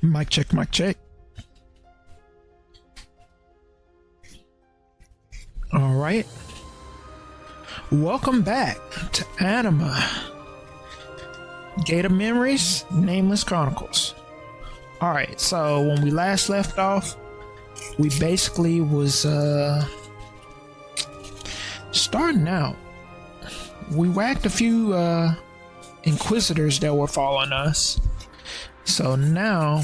Mic check, mic check. All right. Welcome back to Anima. Gate of Memories, Nameless Chronicles. All right, so when we last left off, we basically was starting out. We whacked a few inquisitors that were following us. So now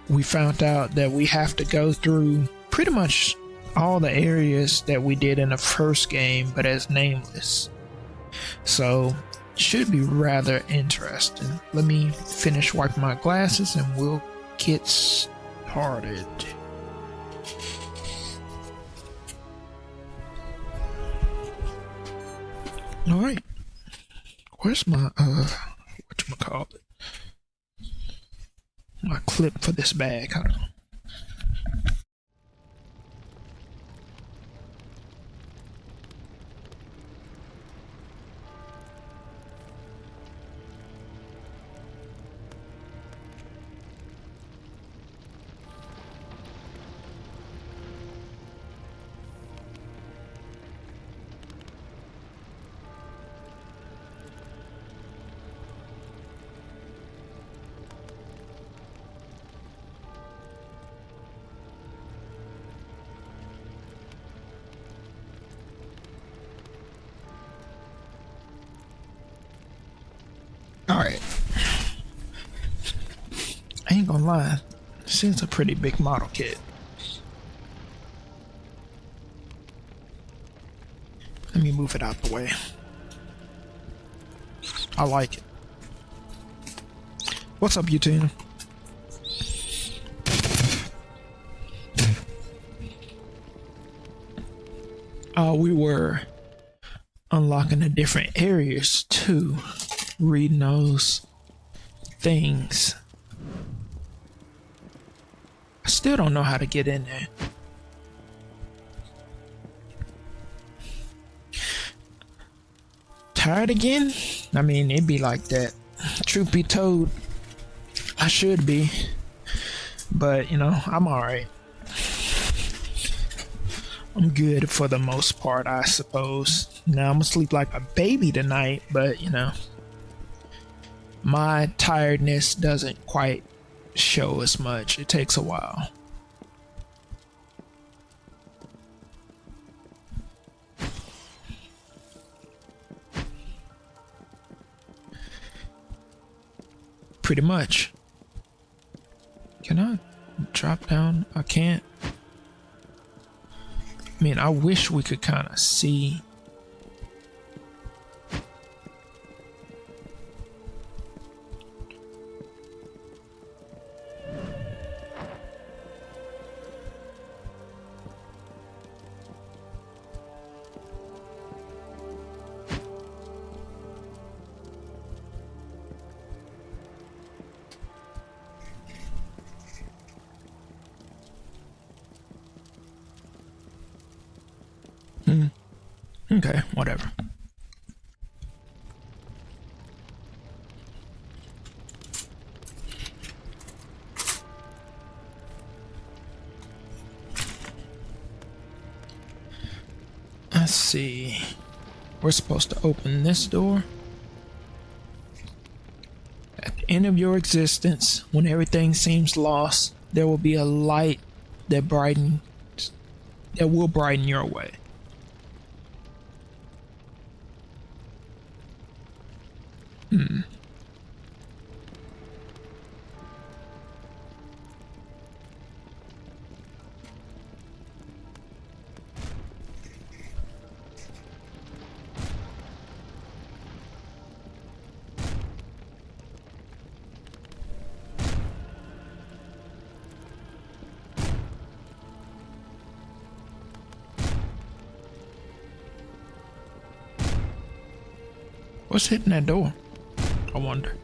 we found out that we have to go through pretty much all the areas that we did in the first game, but as nameless. So should be rather interesting. Let me finish wiping my glasses and we'll get started. All right. Where's my whatchamacallit? My clip for this bag. Hold on. Alright. I ain't gonna lie. This is a pretty big model kit. Let me move it out the way. I like it. What's up, YouTube? We were unlocking the different areas too. Reading those things. I still don't know how to get in there. Tired again? I mean, it'd be like that. Truth be told, I should be. But, you know, I'm alright. I'm good for the most part, I suppose. Now, I'm gonna sleep like a baby tonight, but, you know, my tiredness doesn't quite show as much. It takes a while. Pretty much. Can I drop down? I can't. I mean, I wish we could kind of see. Okay, whatever. Let's see. We're supposed to open this door. At the end of your existence, when everything seems lost, there will be a light that will brighten your way. What's hitting that door? I wonder.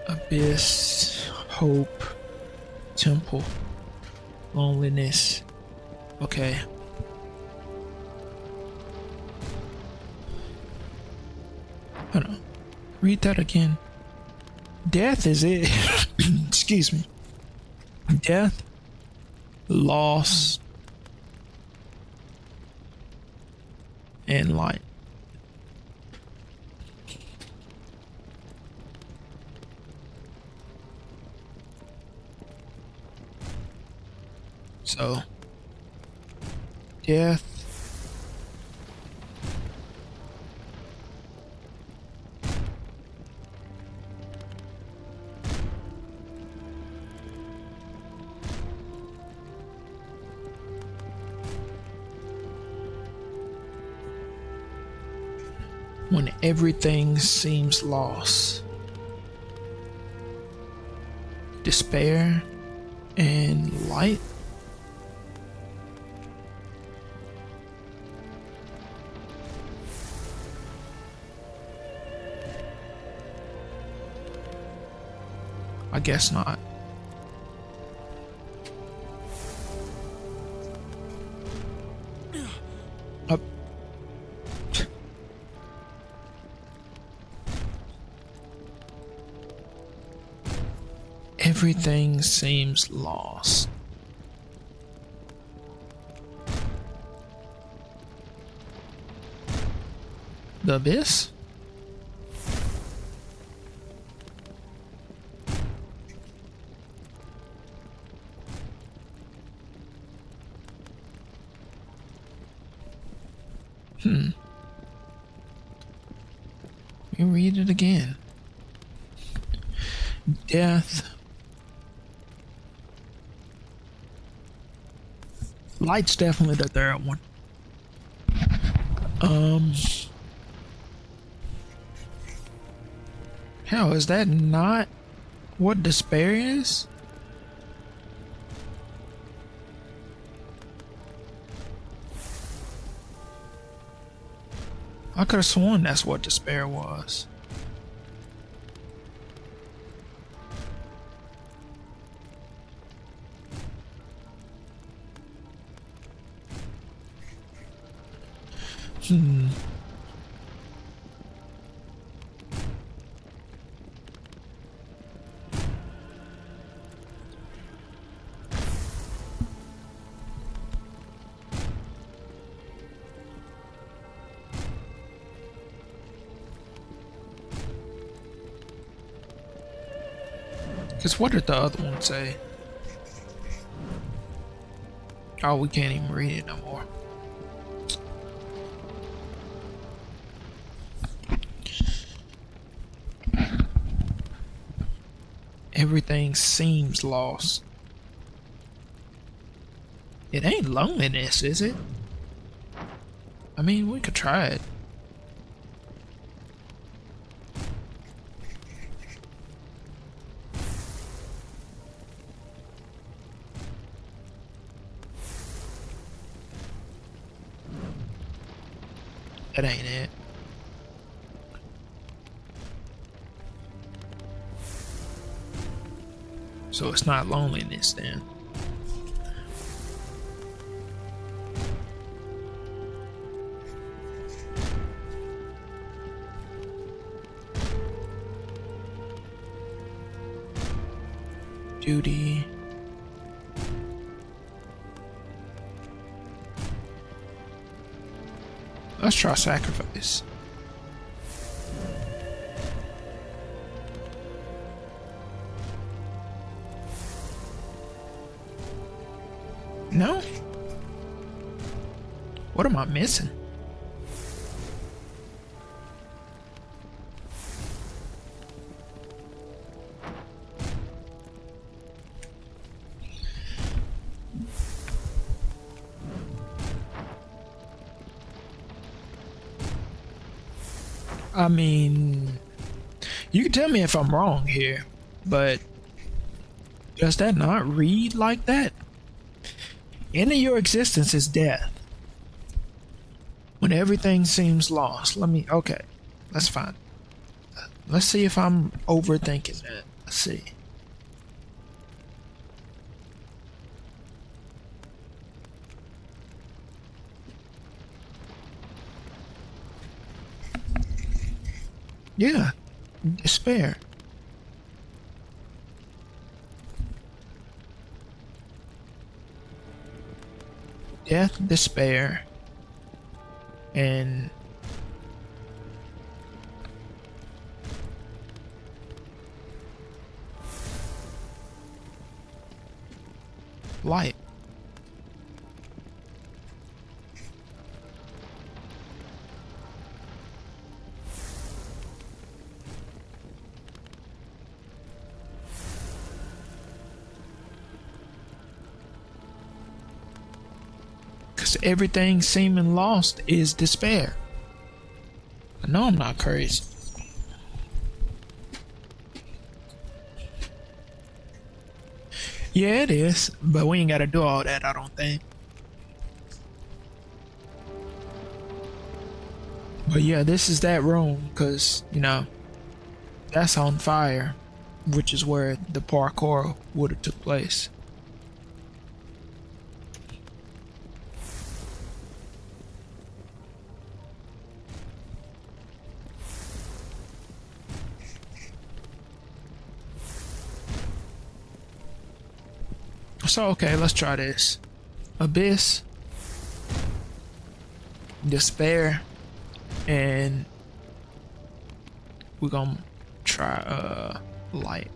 Abyss, hope, temple, loneliness. Okay. Hold on. Read that again. Death is it. Excuse me. Death, loss, and light. So, death, when everything seems lost, despair, and light. I guess not. Up. Everything seems lost. The abyss? You read it again. Death. Light's definitely the third one. Hell, is that not what despair is? I could have sworn that's what despair was. Because what did the other one say? Oh, we can't even read it no more. Everything seems lost. It ain't loneliness, is it? I mean, we could try it. That ain't it. So it's not loneliness then. Duty. Let's try sacrifice. No? What am I missing? I mean, you can tell me if I'm wrong here, but does that not read like that? End of your existence is death. When everything seems lost. Okay. That's fine. Let's see if I'm overthinking that. Let's see. Yeah, despair. Death, despair, and light. Because everything seeming lost is despair. I know I'm not crazy. Yeah, it is, but we ain't gotta do all that, I don't think. But yeah, this is that room, because, you know, that's on fire, which is where the parkour would have took place. So, okay, let's try this. Abyss, despair, and we're gonna try light.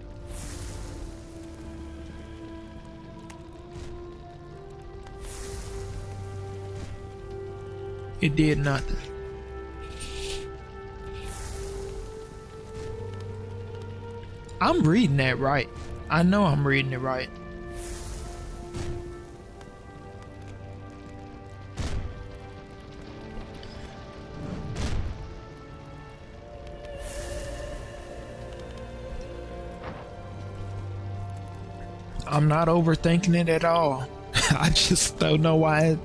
It did nothing. I'm reading that right. I know I'm reading it right. I'm not overthinking it at all. I just don't know why I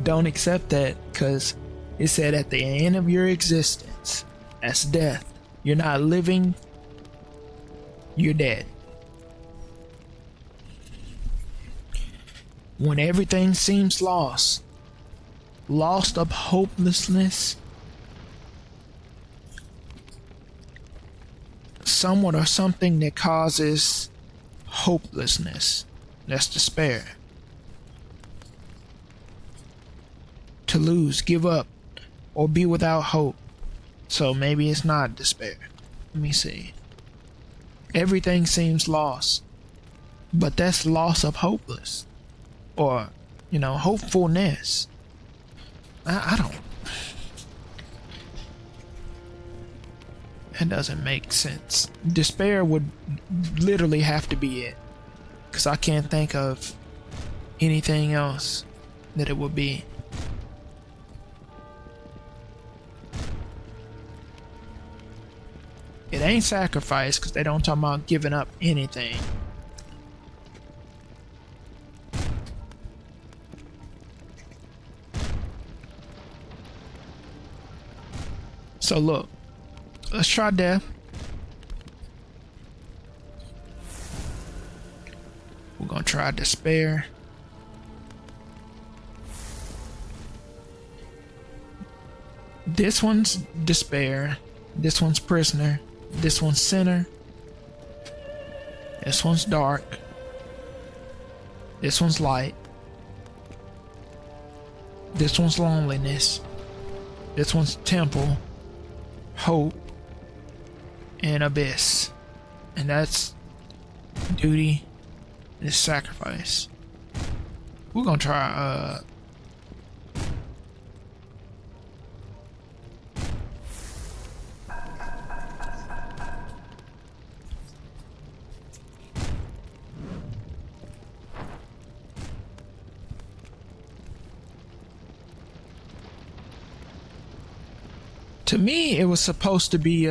don't accept that, because it said at the end of your existence, that's death. You're not living, you're dead. When everything seems lost, lost of hopelessness, someone or something that causes hopelessness, that's despair. To lose, give up, or be without hope. So maybe it's not despair. Let me see. Everything seems lost, but that's loss of hopeless, or, you know, hopefulness. I don't. That doesn't make sense. Despair would literally have to be it, because I can't think of anything else that it would be. It ain't sacrifice, because they don't talk about giving up anything. So look, let's try death. We're gonna try despair. This one's despair. This one's prisoner. This one's sinner. This one's dark. This one's light. This one's loneliness. This one's temple, hope, and abyss. And that's duty and sacrifice. We're gonna try to me, it was supposed to be, you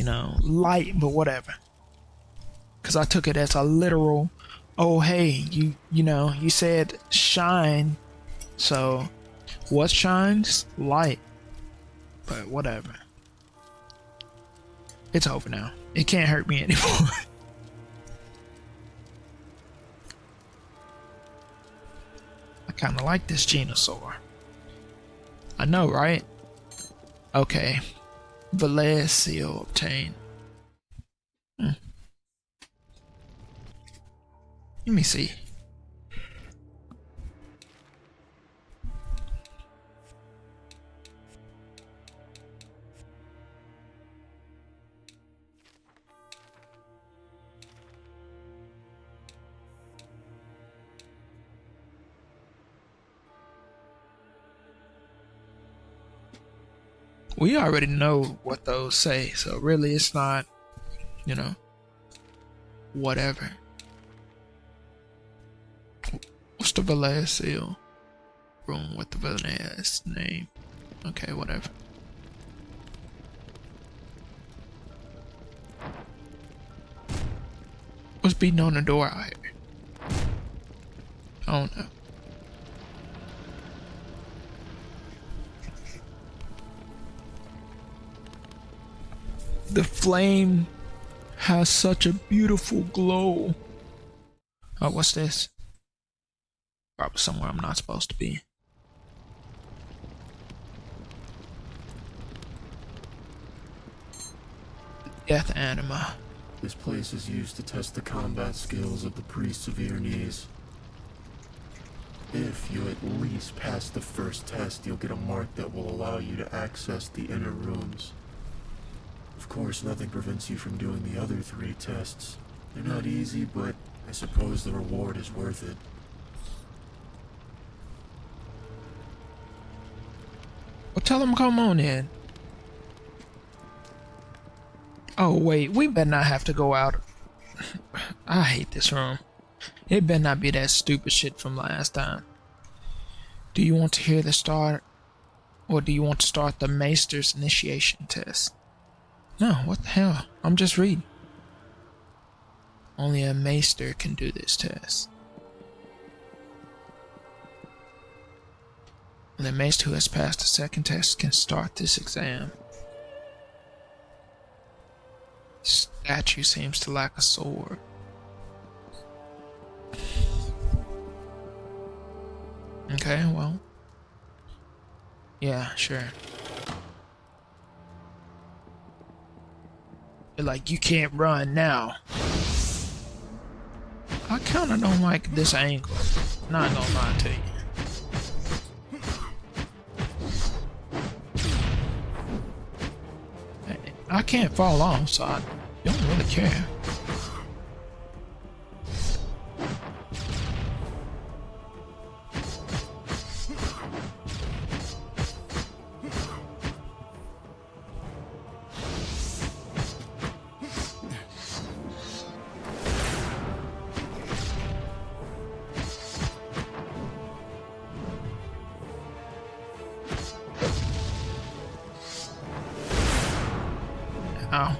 know, light, but whatever. Because I took it as a literal, oh, hey, you know, you said shine. So, what shines? Light. But whatever. It's over now. It can't hurt me anymore. I kind of like this Genosaur. I know, right? Okay. Valet seal obtained. Let me see. We already know what those say, so really it's not, you know, whatever. What's the valet seal? Room with the villain's name. Okay, whatever. What's beating on the door out here? I don't know. The flame has such a beautiful glow. Oh, what's this? Probably somewhere I'm not supposed to be. Death Anima. This place is used to test the combat skills of the priests of Iernes. If you at least pass the first test, you'll get a mark that will allow you to access the inner rooms. Of course, nothing prevents you from doing the other 3 tests. They're not easy, but I suppose the reward is worth it. Well, tell them come on in. Oh wait, we better not have to go out. I hate this room. It better not be that stupid shit from last time. Do you want to hear the start? Or do you want to start the Maester's initiation test? No, what the hell? I'm just reading. Only a Maester can do this test. The Maester who has passed the second test can start this exam. Statue seems to lack a sword. Okay, well. Yeah, sure. You're like, you can't run now. I kinda don't like this angle. Not gonna lie to you. I can't fall off, so I don't really care. Ow.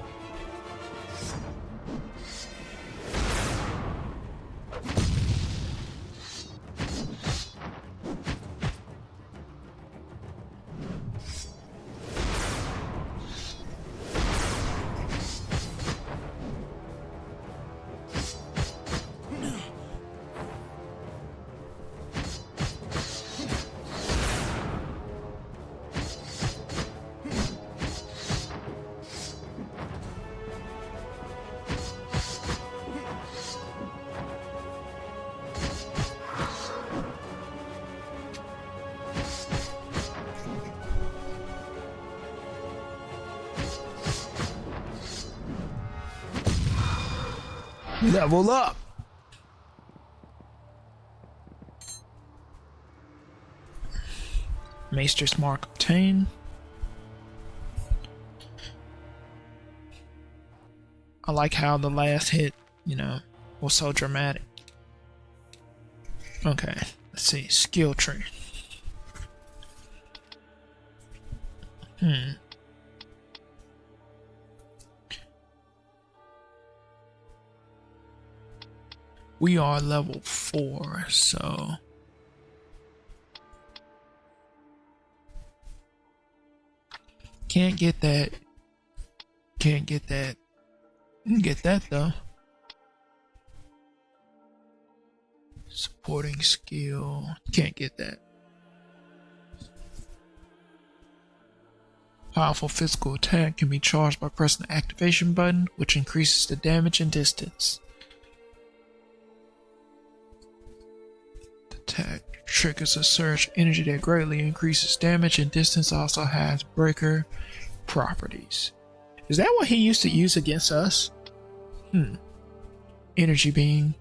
Level up. Maester's mark obtained. I like how the last hit, you know, was so dramatic. Okay, let's see. Skill tree. We are level 4, so Can't get that. Can't get that. You can get that though. Supporting skill. Can't get that. Powerful physical attack can be charged by pressing the activation button, which increases the damage and distance. The attack triggers a surge of energy that greatly increases damage and distance. Also has breaker properties. Is that what he used to use against us? Energy beam.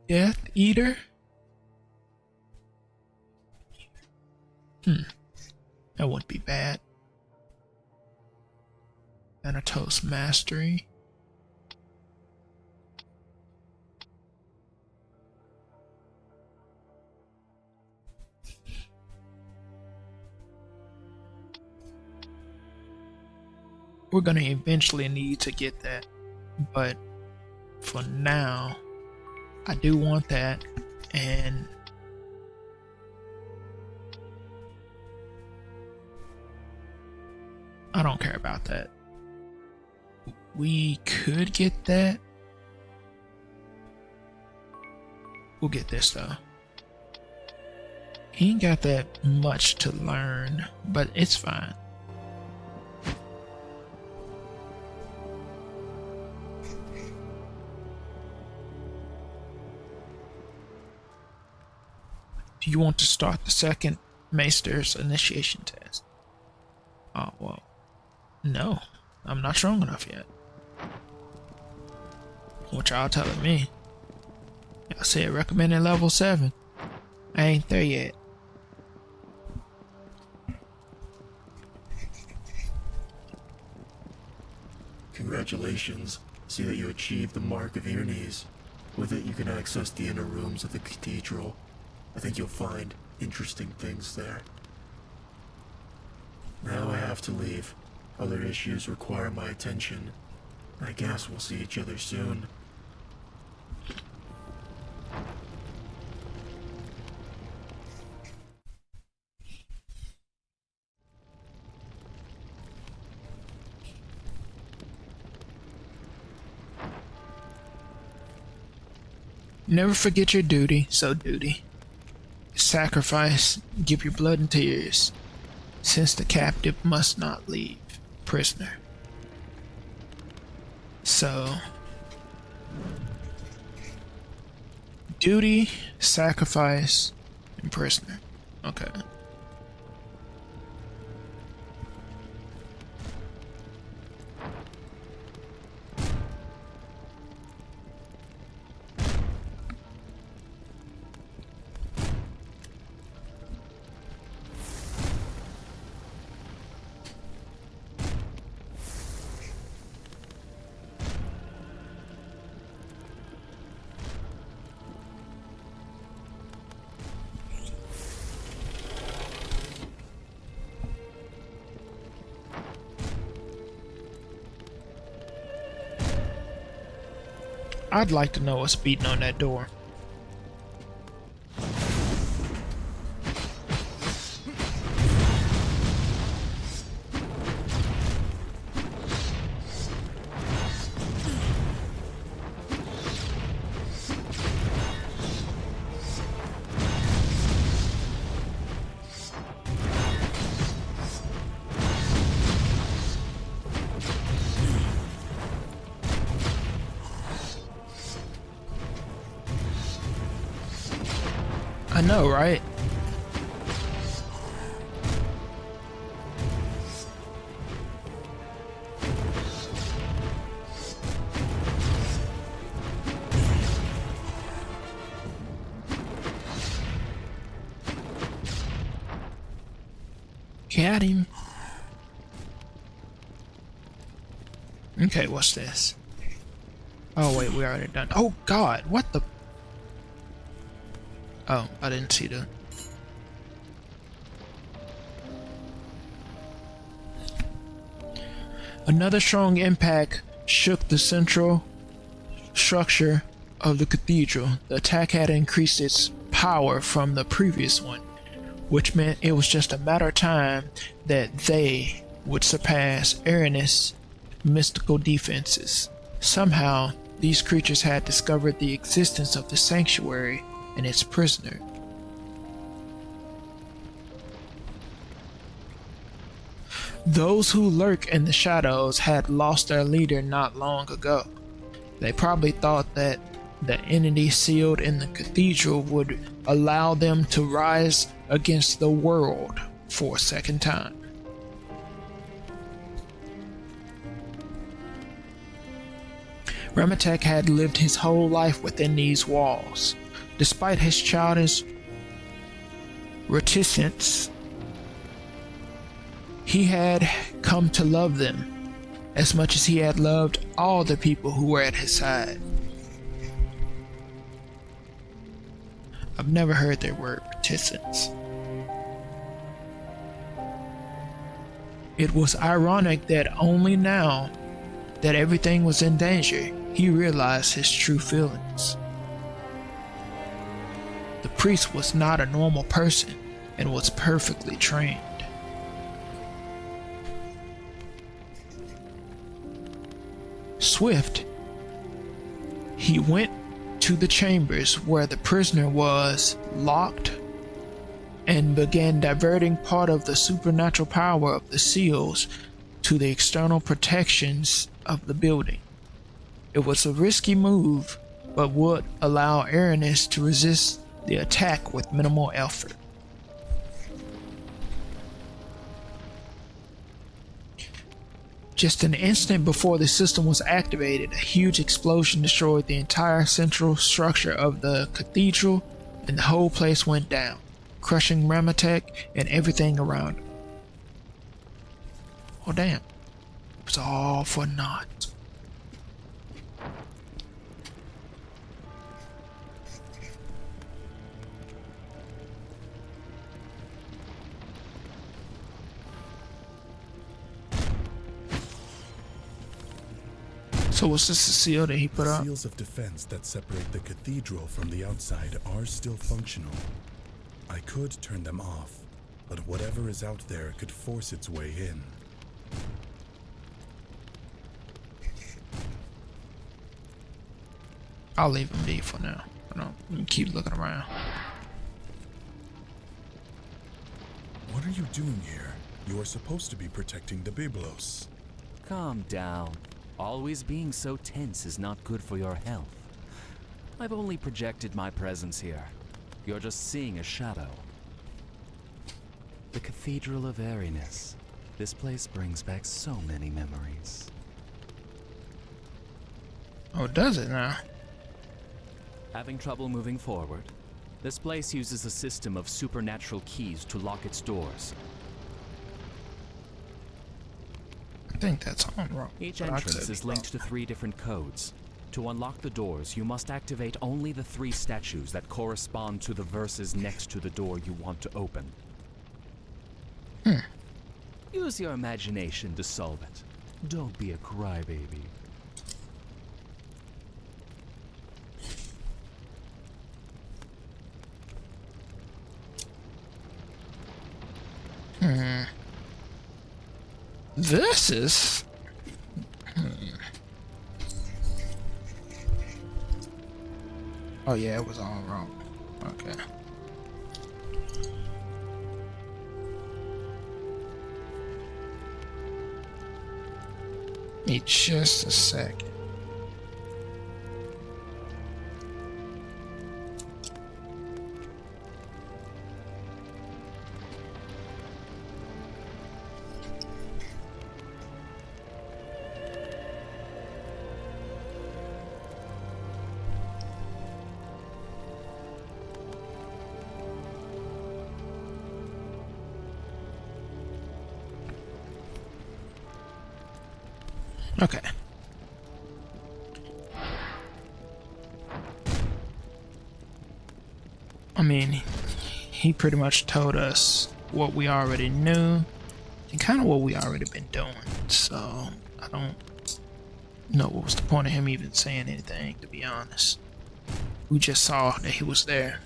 Death Eater? That wouldn't be bad. Thanatos Mastery. We're gonna eventually need to get that, but for now, I do want that, and I don't care about that. We could get that. We'll get this though. He ain't got that much to learn, but it's fine. Do you want to start the second Maester's initiation test? Oh, well, no. I'm not strong enough yet. What y'all telling me? Y'all said recommended level 7. I ain't there yet. Congratulations. See that you achieved the mark of your knees. With it, you can access the inner rooms of the cathedral. I think you'll find interesting things there. Now I have to leave. Other issues require my attention. I guess we'll see each other soon. Never forget your duty, so duty. Sacrifice, give your blood and tears, since the captive must not leave prisoner. So, duty, sacrifice, and prisoner. Okay. I'd like to know what's beating on that door. I know, right? Got him. Okay, what's this? Oh wait, we already done. Oh God, what the? Oh, I didn't see the... Another strong impact shook the central structure of the cathedral. The attack had increased its power from the previous one, which meant it was just a matter of time that they would surpass Erinus' mystical defenses. Somehow, these creatures had discovered the existence of the sanctuary and its prisoner. Those who lurk in the shadows had lost their leader not long ago. They probably thought that the entity sealed in the cathedral would allow them to rise against the world for a second time. Ramatek had lived his whole life within these walls. Despite his childish reticence, he had come to love them as much as he had loved all the people who were at his side. I've never heard the word reticence. It was ironic that only now that everything was in danger, he realized his true feelings. The priest was not a normal person and was perfectly trained. Swift, he went to the chambers where the prisoner was locked and began diverting part of the supernatural power of the seals to the external protections of the building. It was a risky move, but would allow Erinus to resist the attack with minimal effort. Just an instant before the system was activated, a huge explosion destroyed the entire central structure of the cathedral, and the whole place went down, crushing Ramatek and everything around him. Oh damn, it was all for naught. So was this the seal that he put up? Seals of defense that separate the cathedral from the outside are still functional. I could turn them off, but whatever is out there could force its way in. I'll leave him be for now. I don't keep looking around. What are you doing here? You are supposed to be protecting the Byblos. Calm down. Always being so tense is not good for your health. I've only projected my presence here. You're just seeing a shadow. The Cathedral of Erinus. This place brings back so many memories. Oh, does it now? Having trouble moving forward? This place uses a system of supernatural keys to lock its doors. I think that's on wrong. Each entrance is linked to 3 different codes. To unlock the doors, you must activate only the 3 statues that correspond to the verses next to the door you want to open. Use your imagination to solve it. Don't be a crybaby. This is... Oh yeah, it was all wrong. Okay. Give me just a second. Okay. I mean, he pretty much told us what we already knew and kind of what we already been doing. So, I don't know what was the point of him even saying anything, to be honest. We just saw that he was there.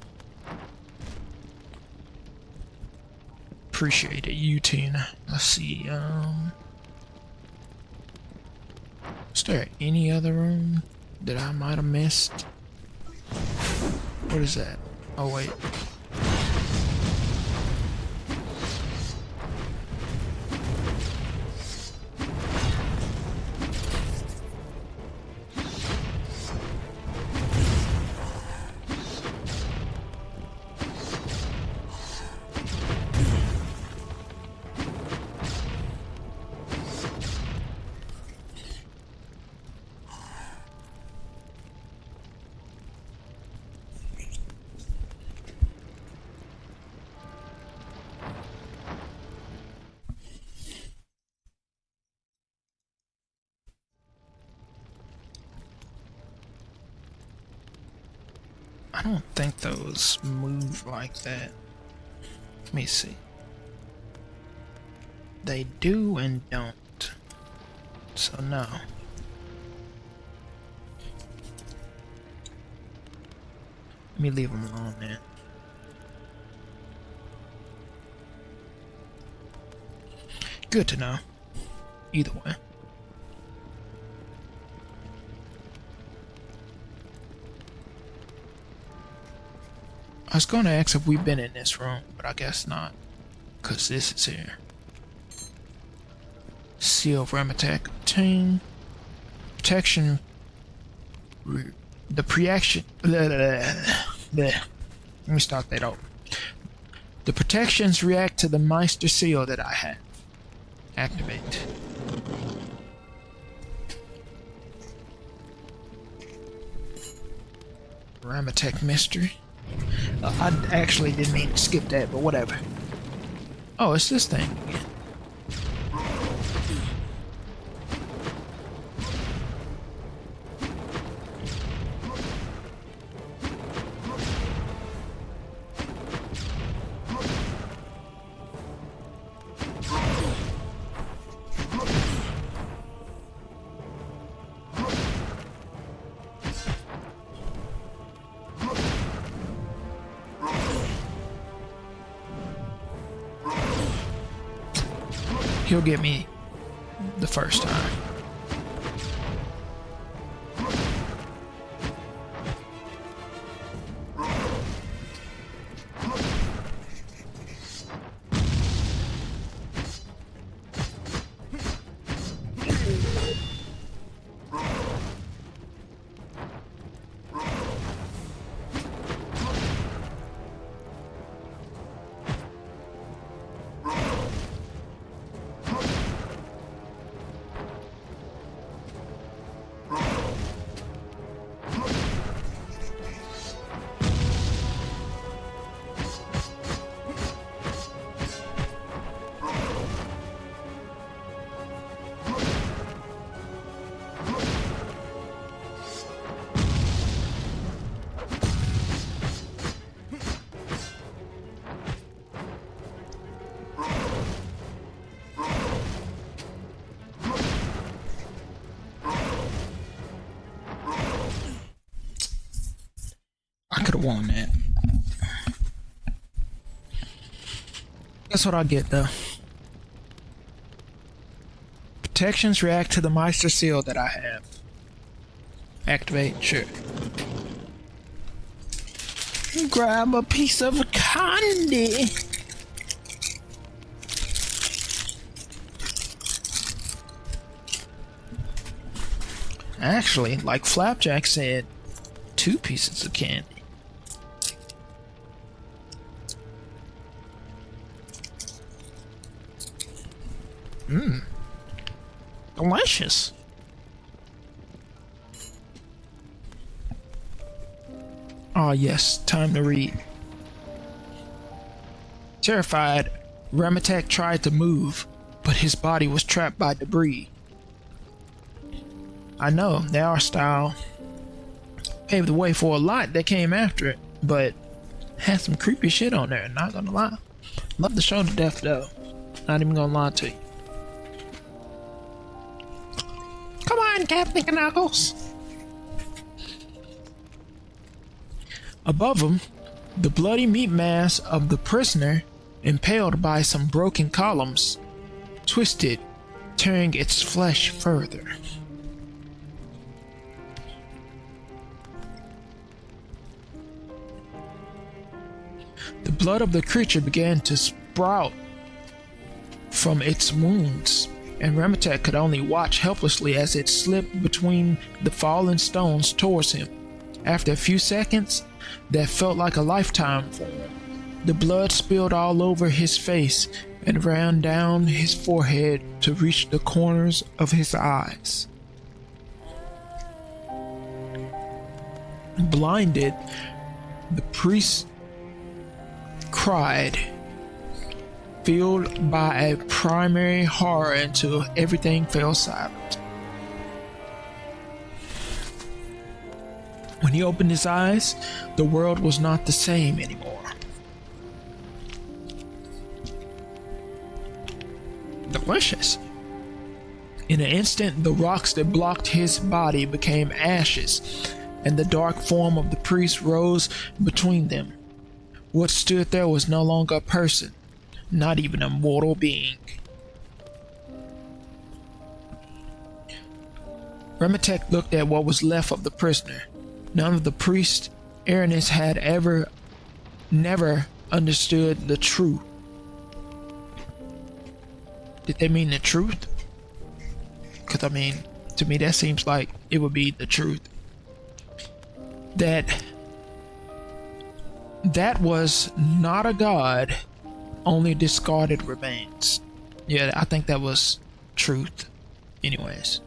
Appreciate it, you, Tina. Let's see, is there any other room that I might have missed? What is that? Oh, wait. I don't think those move like that. Let me see. They do and don't. So no. Let me leave them alone then. Good to know. Either way. I was gonna ask if we've been in this room, but I guess not. Cause this is here. Seal of Ramatek obtained. Protection. The preaction. Let me start that over. The protections react to the Meister seal that I have. Activate. Ramatek mystery. I actually didn't mean to skip that, but whatever. Oh, it's this thing again. He'll get me the first time. I could have won that. That's what I get though. Protections react to the Meister seal that I have. Activate, sure. Grab a piece of candy. Actually, like Flapjack said, 2 pieces of candy. Mmm. Delicious. Ah, yes, time to read. Terrified, Ramatek tried to move, but his body was trapped by debris. I know, our style paved the way for a lot that came after it, but had some creepy shit on there, not gonna lie. Love the show to death though. Not even gonna lie to you. morning, Captain Chronicles. Above him, the bloody meat mass of the prisoner, impaled by some broken columns, twisted, tearing its flesh further. The blood of the creature began to sprout from its wounds, and Remetek could only watch helplessly as it slipped between the fallen stones towards him. After a few seconds that felt like a lifetime for him, the blood spilled all over his face and ran down his forehead to reach the corners of his eyes. Blinded, the priest cried, filled by a primary horror until everything fell silent. When he opened his eyes, the world was not the same anymore. Delicious. In an instant, the rocks that blocked his body became ashes, and the dark form of the priest rose between them. What stood there was no longer a person, not even a mortal being. Remetek looked at what was left of the prisoner. None of the priests Aranis had never understood the truth. Did they mean the truth? Because, I mean, to me that seems like it would be the truth. That was not a god, only discarded remains. Yeah, I think that was truth. Anyways.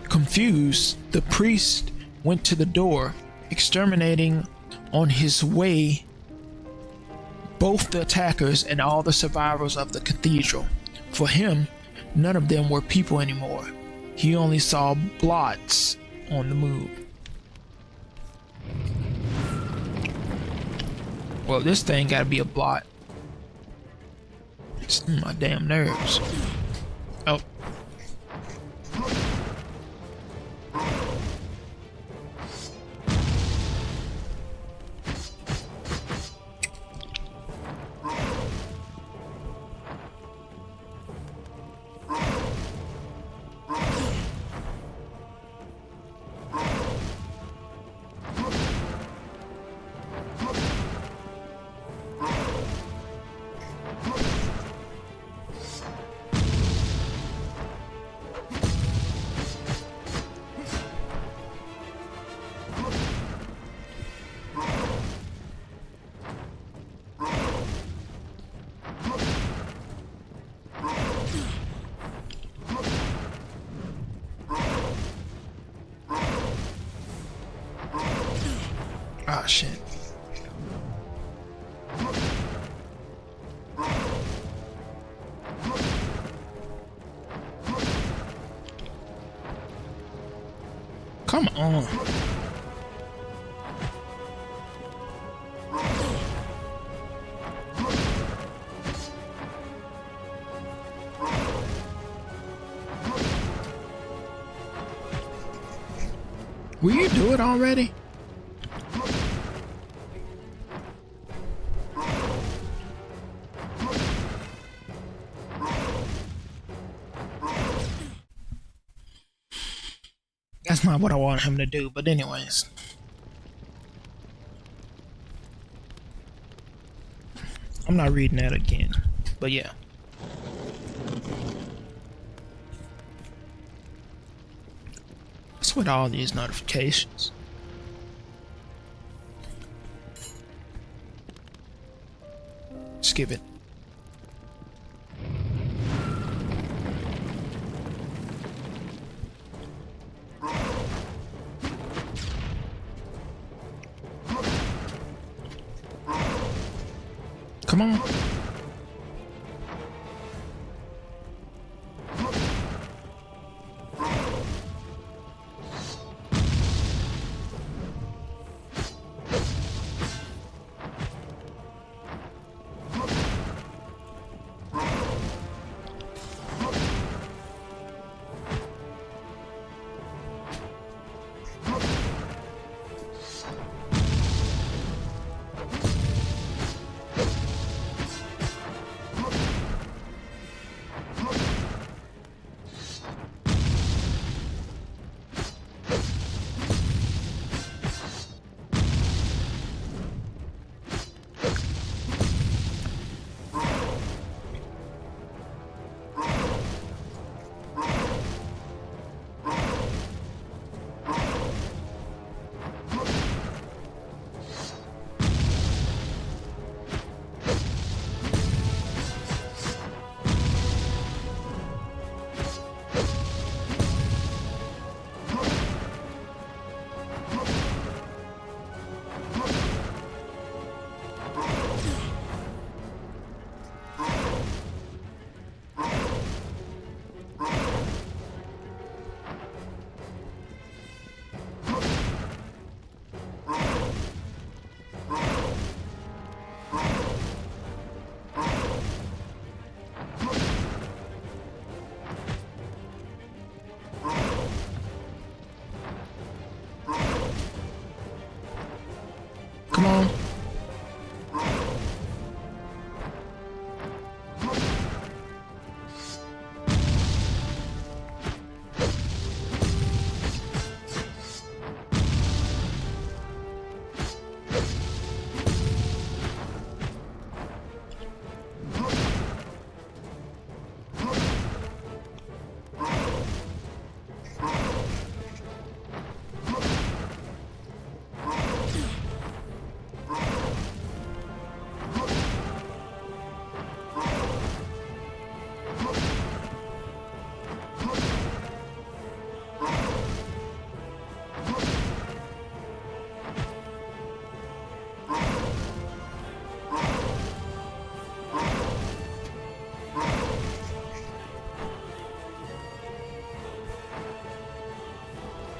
Confused, the priest went to the door, exterminating on his way both the attackers and all the survivors of the cathedral. For him, none of them were people anymore. He only saw blots on the move. Well, this thing gotta be a blot. It's my damn nerves. Oh. Ah, shit. Come on. Will you do it already? That's not what I want him to do, but anyways. I'm not reading that again, but yeah. What's with all these notifications? Skip it. Come on. Come on.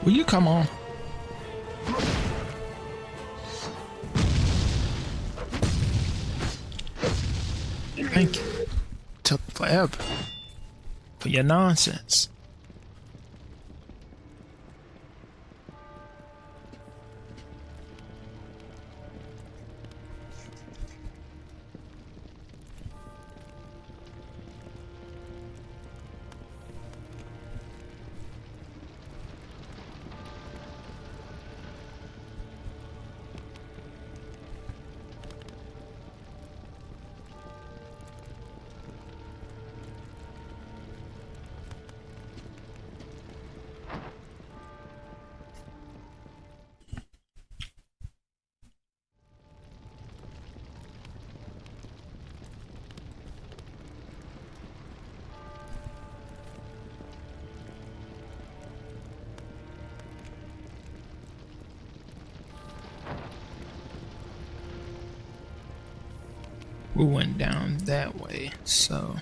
Will you come on? Thank you. Took forever for your nonsense. We went down that way, so...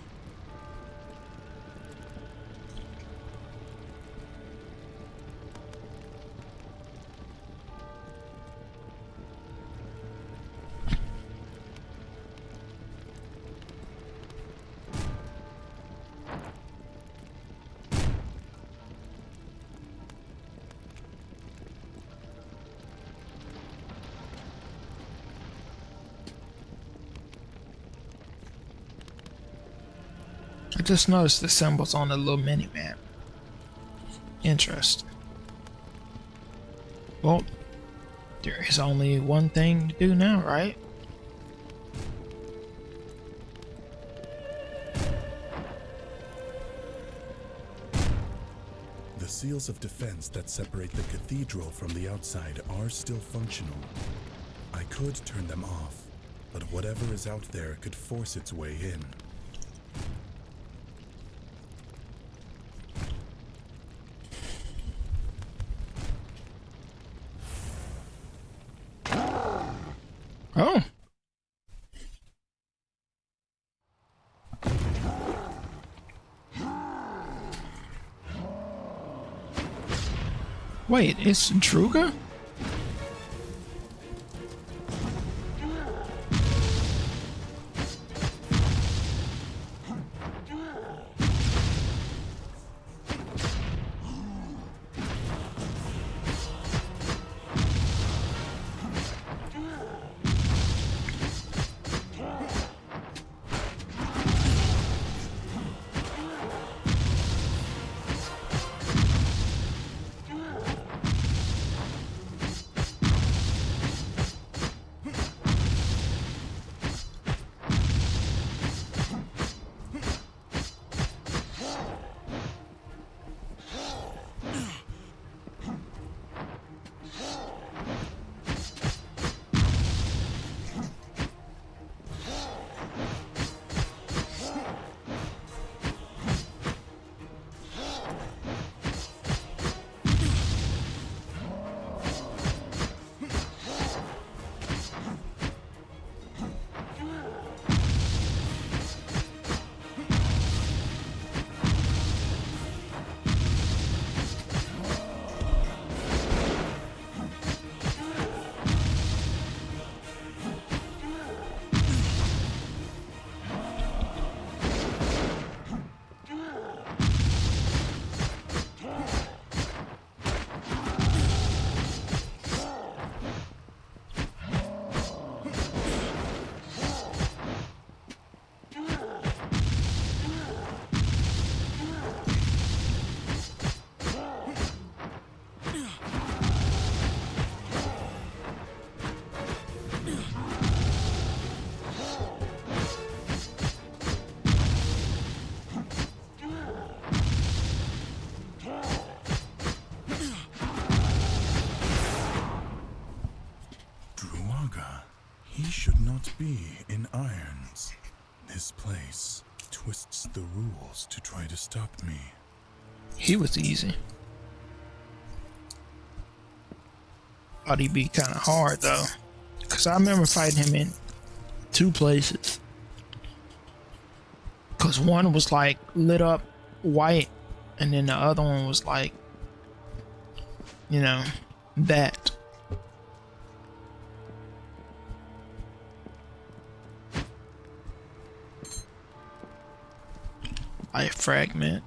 I just noticed the symbols on the little mini-map. Interesting. Well, there is only one thing to do now, right? The seals of defense that separate the cathedral from the outside are still functional. I could turn them off, but whatever is out there could force its way in. Oh. Wait, it's Druga? Churaga. He should not be in irons. This place twists the rules to try to stop me. He was easy. Thought he'd be kind of hard though, because I remember fighting him in 2 places. Because one was like lit up white, and then the other one was like, you know, that. Life fragment.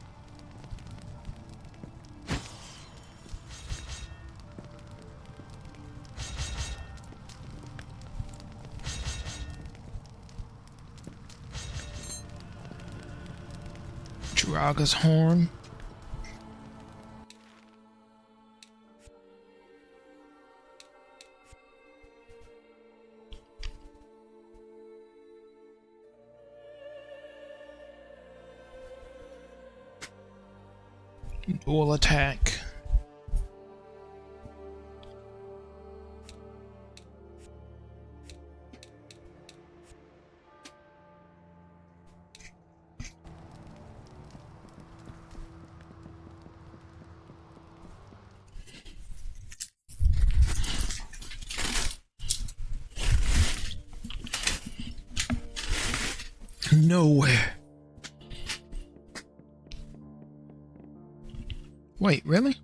Churaga's horn. Dual attack. Nowhere. Wait, really?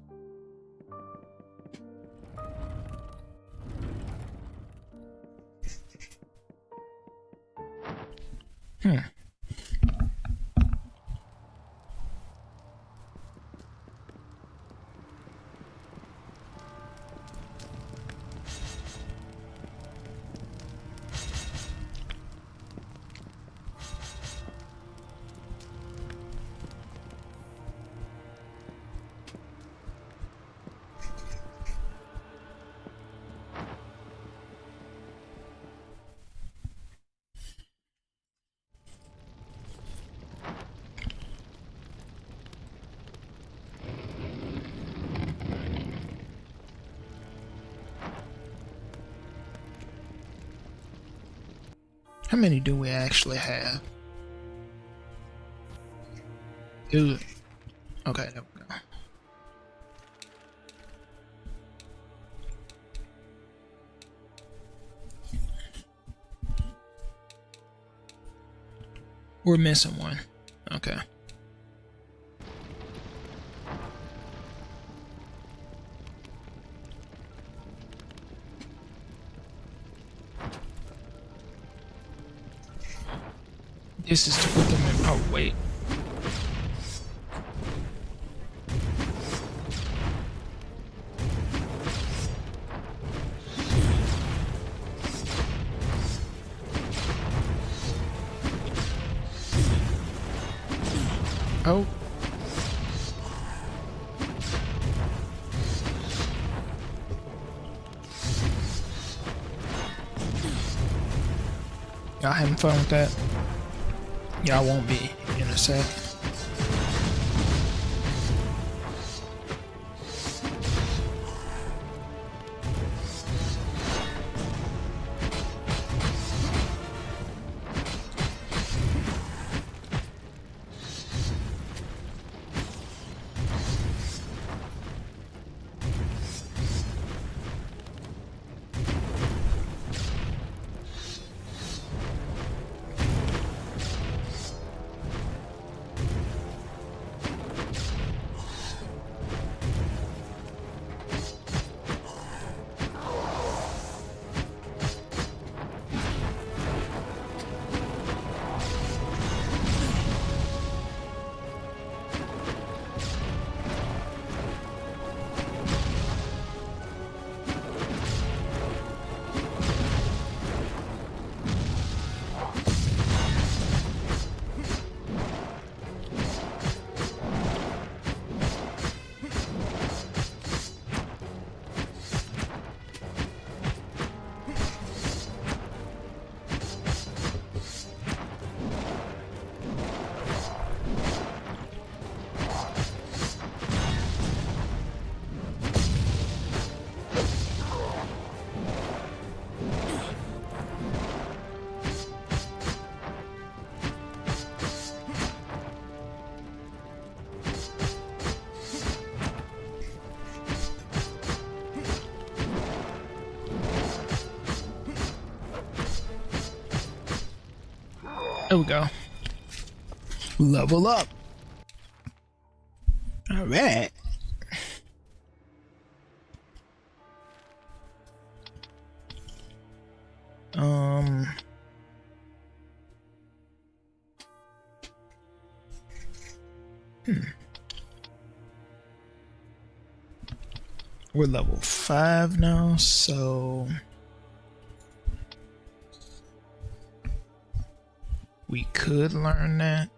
How many do we actually have? Okay, there we go. We're missing one. Okay. This is to put them in. Oh, wait. Oh. Y'all having fun with that? Y'all won't be in a sec. There we go. Level up. All right. We're level 5 now, so we could learn that.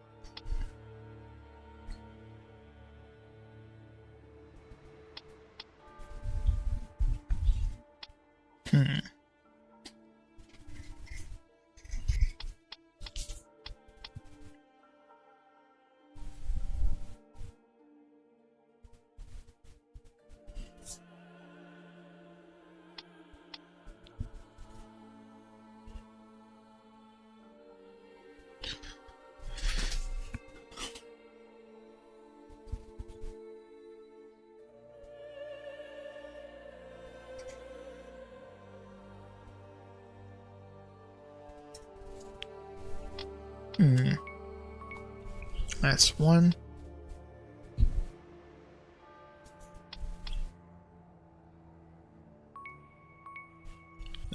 That's 1.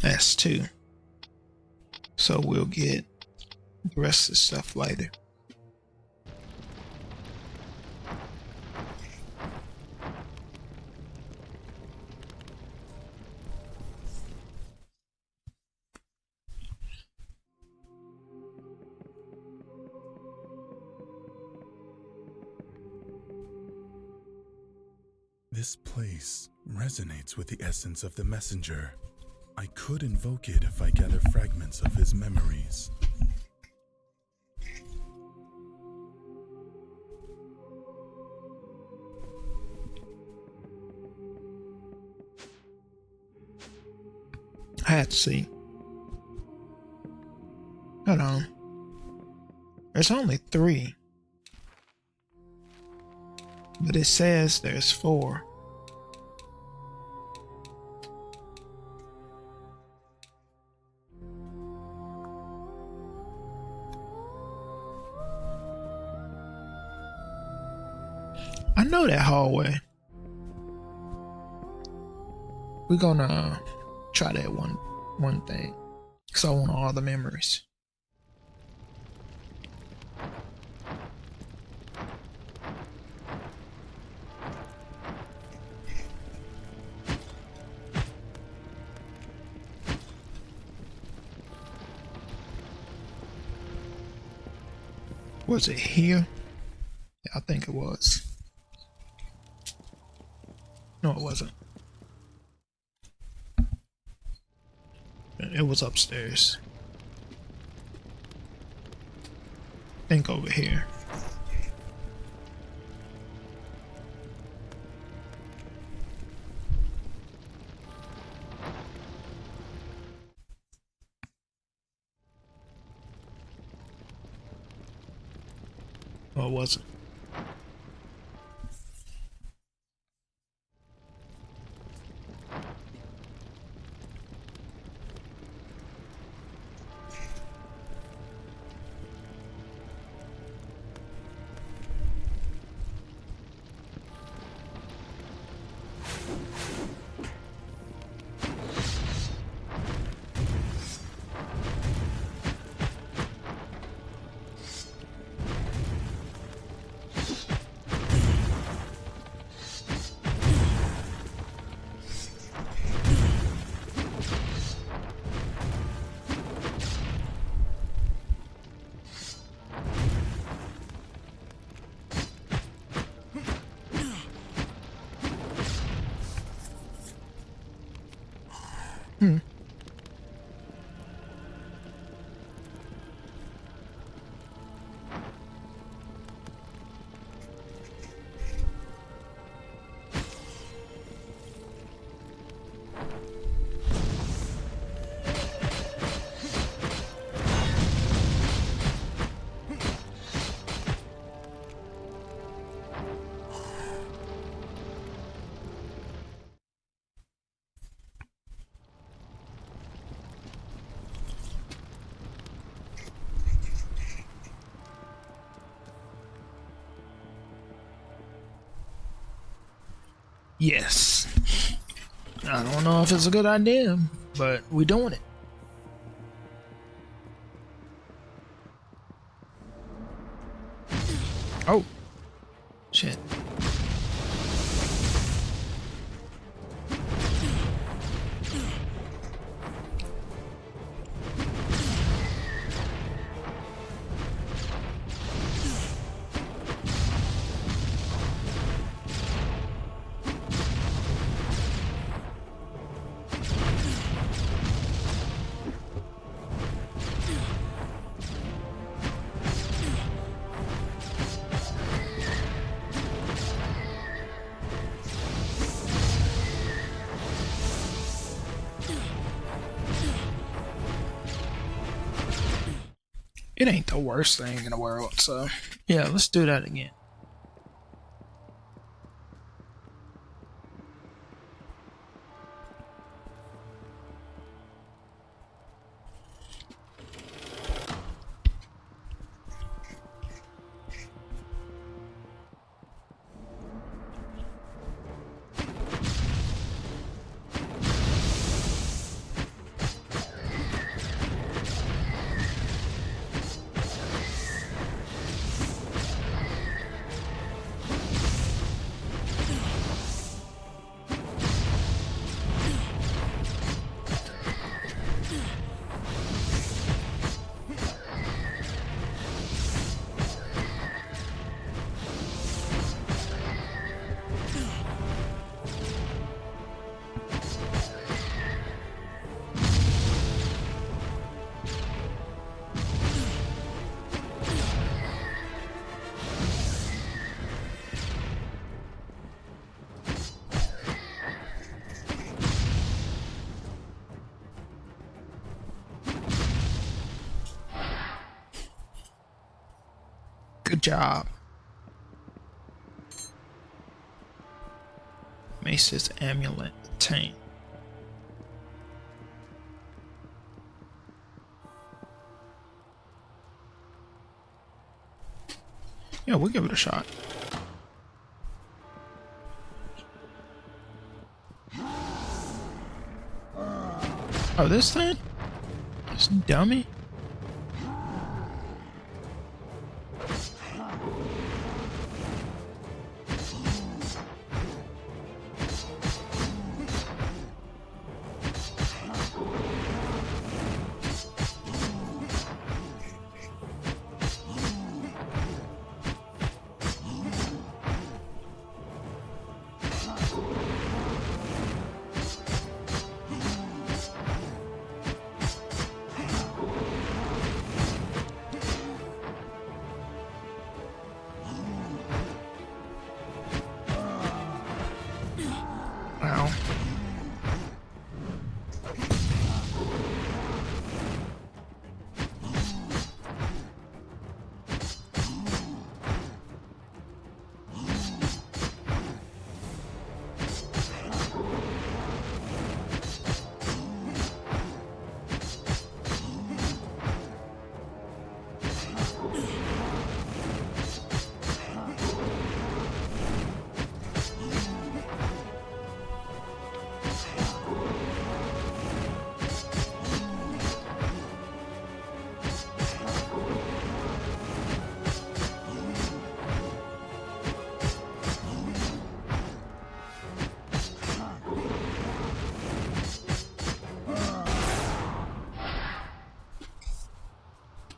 That's 2. So we'll get the rest of the stuff later. This place resonates with the essence of the messenger. I could invoke it if I gather fragments of his memories. I had to see. Hold on. There's only 3. But it says there's 4. I know that hallway. We're gonna try that one thing. Cause I want all the memories. Was it here? Yeah, I think it was. No, it wasn't. It was upstairs. I think over here. Or was it? Yes. I don't know if it's a good idea, but we doing it. Oh. Shit. It ain't the worst thing in the world, so yeah, let's do that again. Good job. Mace's amulet obtained. Yeah, we'll give it a shot. Oh, this thing? This dummy? Wow.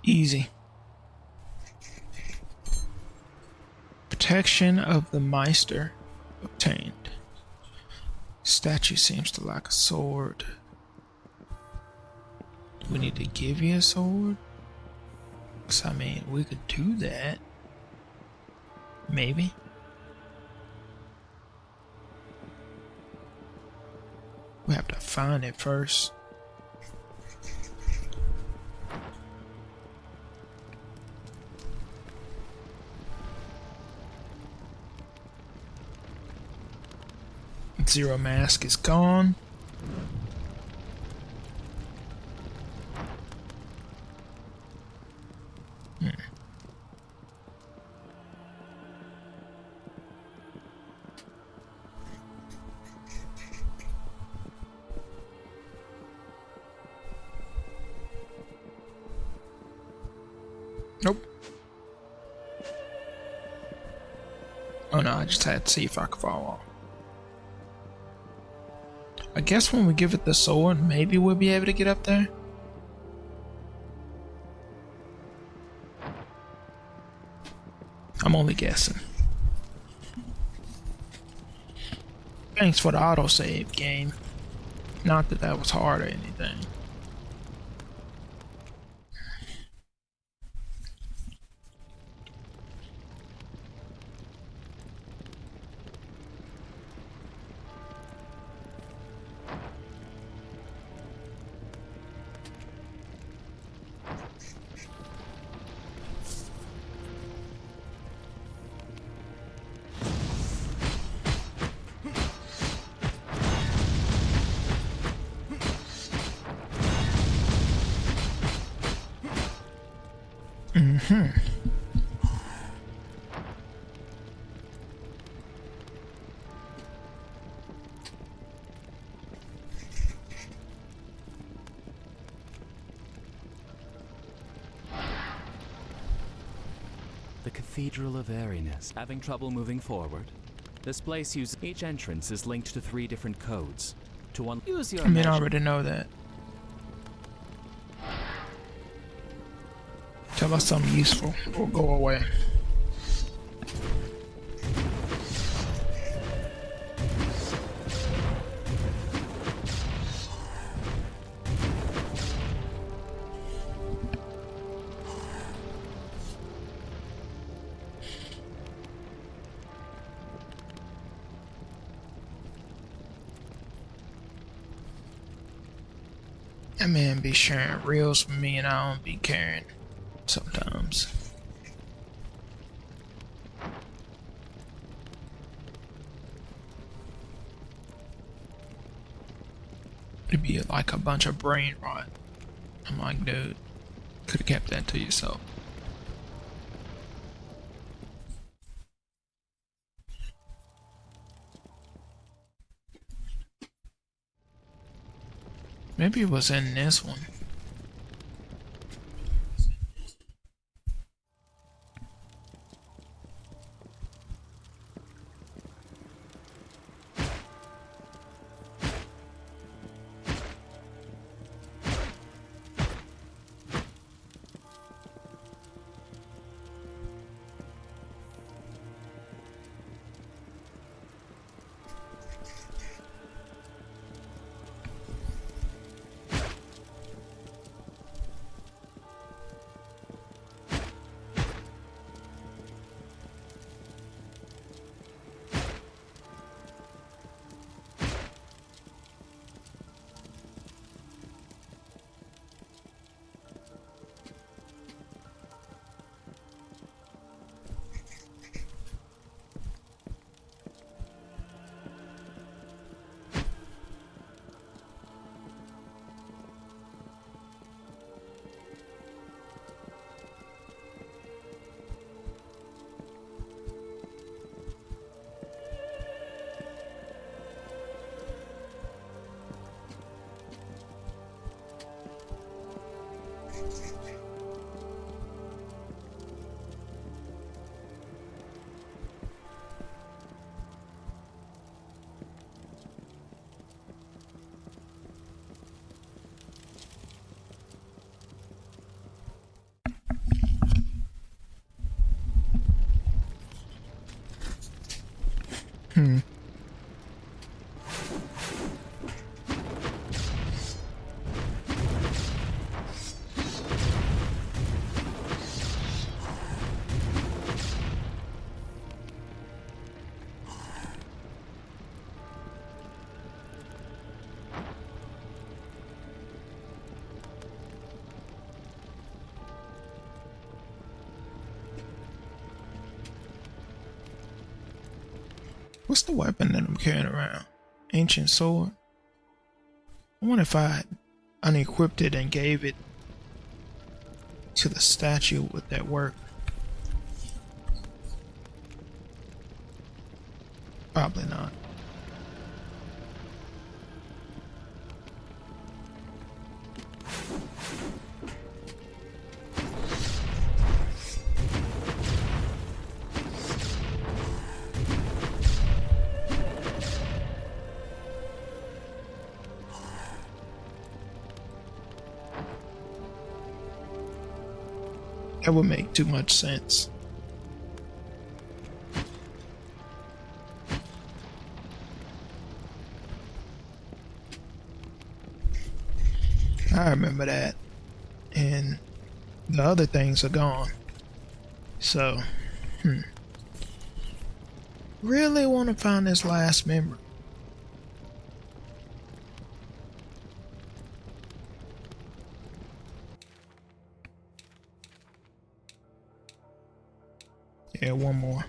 Easy. Protection of the Meister obtained. Statue seems to lack a sword. Do we need to give you a sword? 'Cause I mean, we could do that. Maybe. We have to find it first. Zero mask is gone. Nope. Oh no, I just had to see if I could fall off. I guess when we give it the sword, maybe we'll be able to get up there. I'm only guessing. Thanks for the autosave, game. Not that that was hard or anything. The Cathedral of Airiness. Having trouble moving forward? This place uses each entrance is linked to 3 different codes. To use your I already know that. Tell us something useful or go away. That man be sharing reels with me and I don't be caring sometimes. It'd be like a bunch of brain rot. I'm like, dude, could have kept that to yourself. Maybe it was in this one. What's the weapon that I'm carrying around? Ancient sword? I wonder if I unequipped it and gave it to the statue, would that work? Probably not. That would make too much sense. I remember that. And the other things are gone. So, really want to find this last memory. Yeah, one more.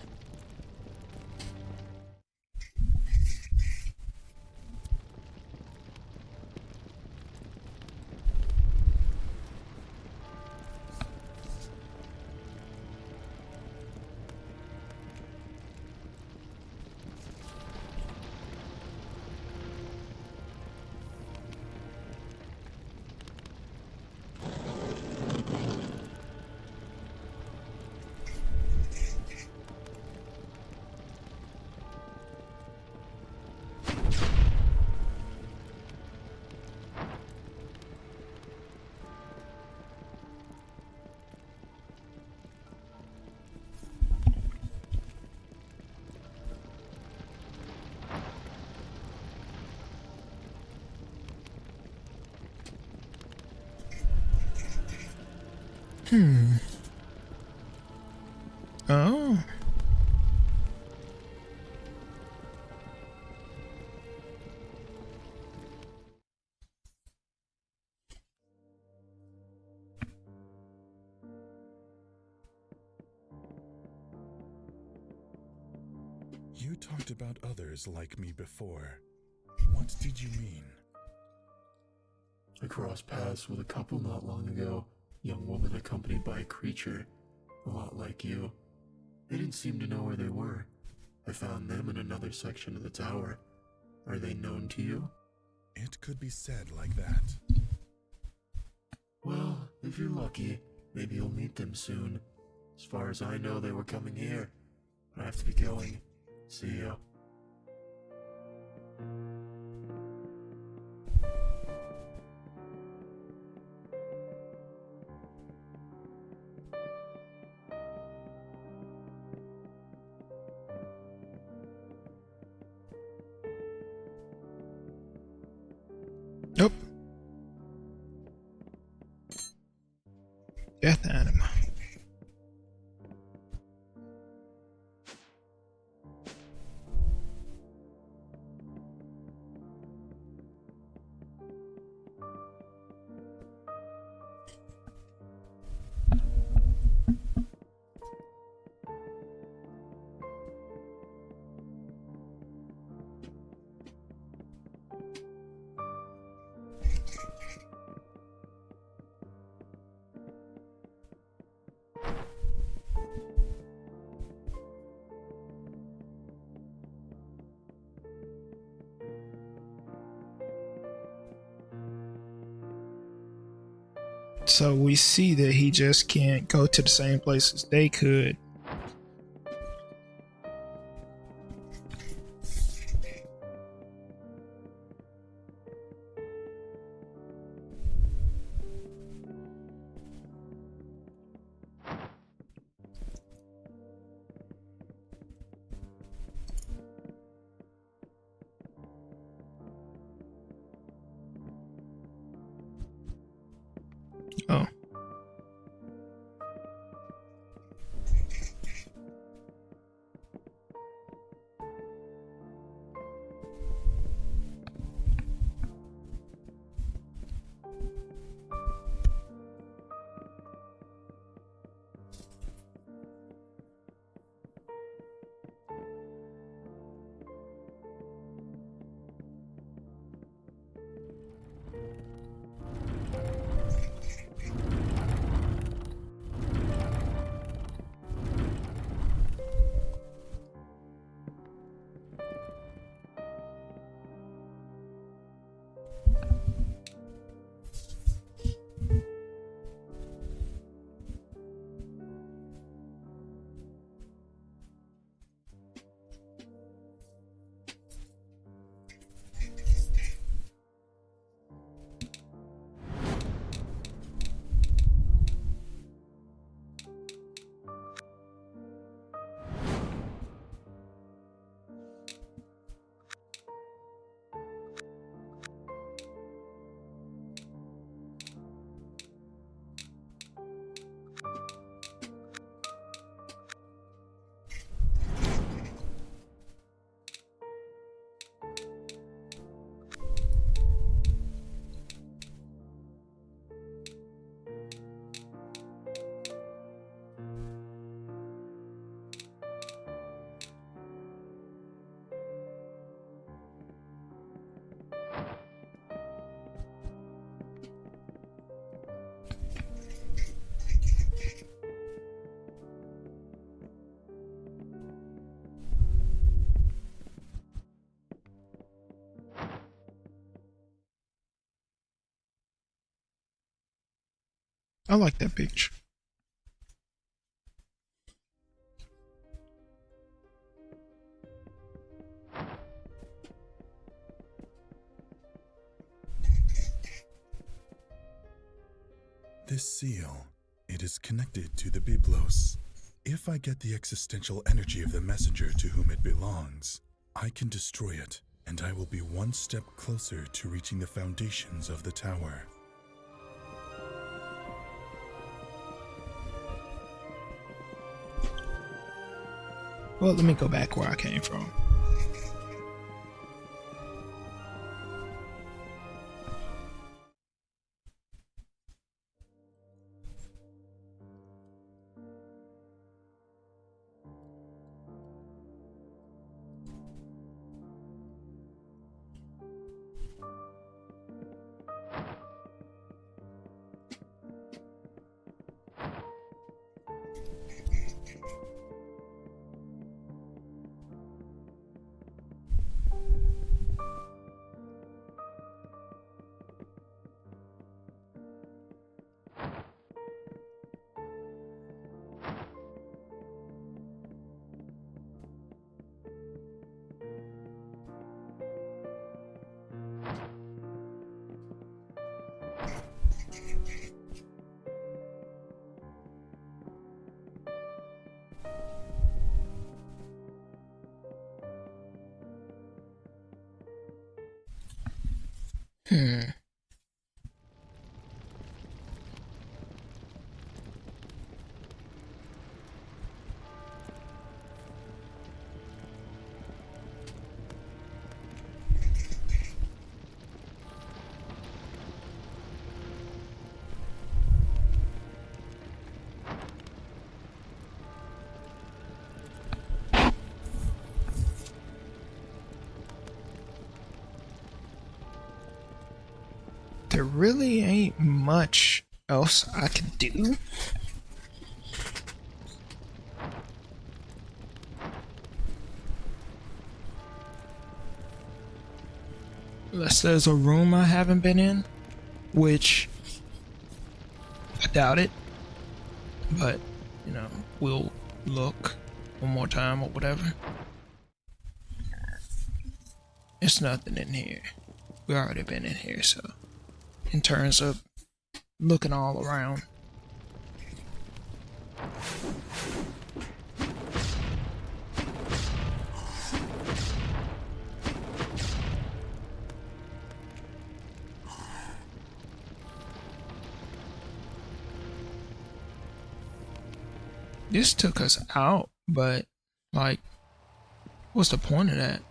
Oh. You talked about others like me before. What did you mean? I crossed paths with a couple not long ago. Young woman accompanied by a creature, a lot like you. They didn't seem to know where they were. I found them in another section of the tower. Are they known to you? It could be said like that. Well, if you're lucky, maybe you'll meet them soon. As far as I know, they were coming here. I have to be going. See you. Nope. Death Anima. So we see that he just can't go to the same places they could. Oh. I like that picture. This seal, it is connected to the Byblos. If I get the existential energy of the messenger to whom it belongs, I can destroy it, and I will be one step closer to reaching the foundations of the tower. Well, let me go back where I came from. There really ain't much else I can do. Unless there's a room I haven't been in, which I doubt it. But, you know, we'll look one more time or whatever. It's nothing in here. We already been in here, so in terms of looking all around. This took us out, but like, what's the point of that?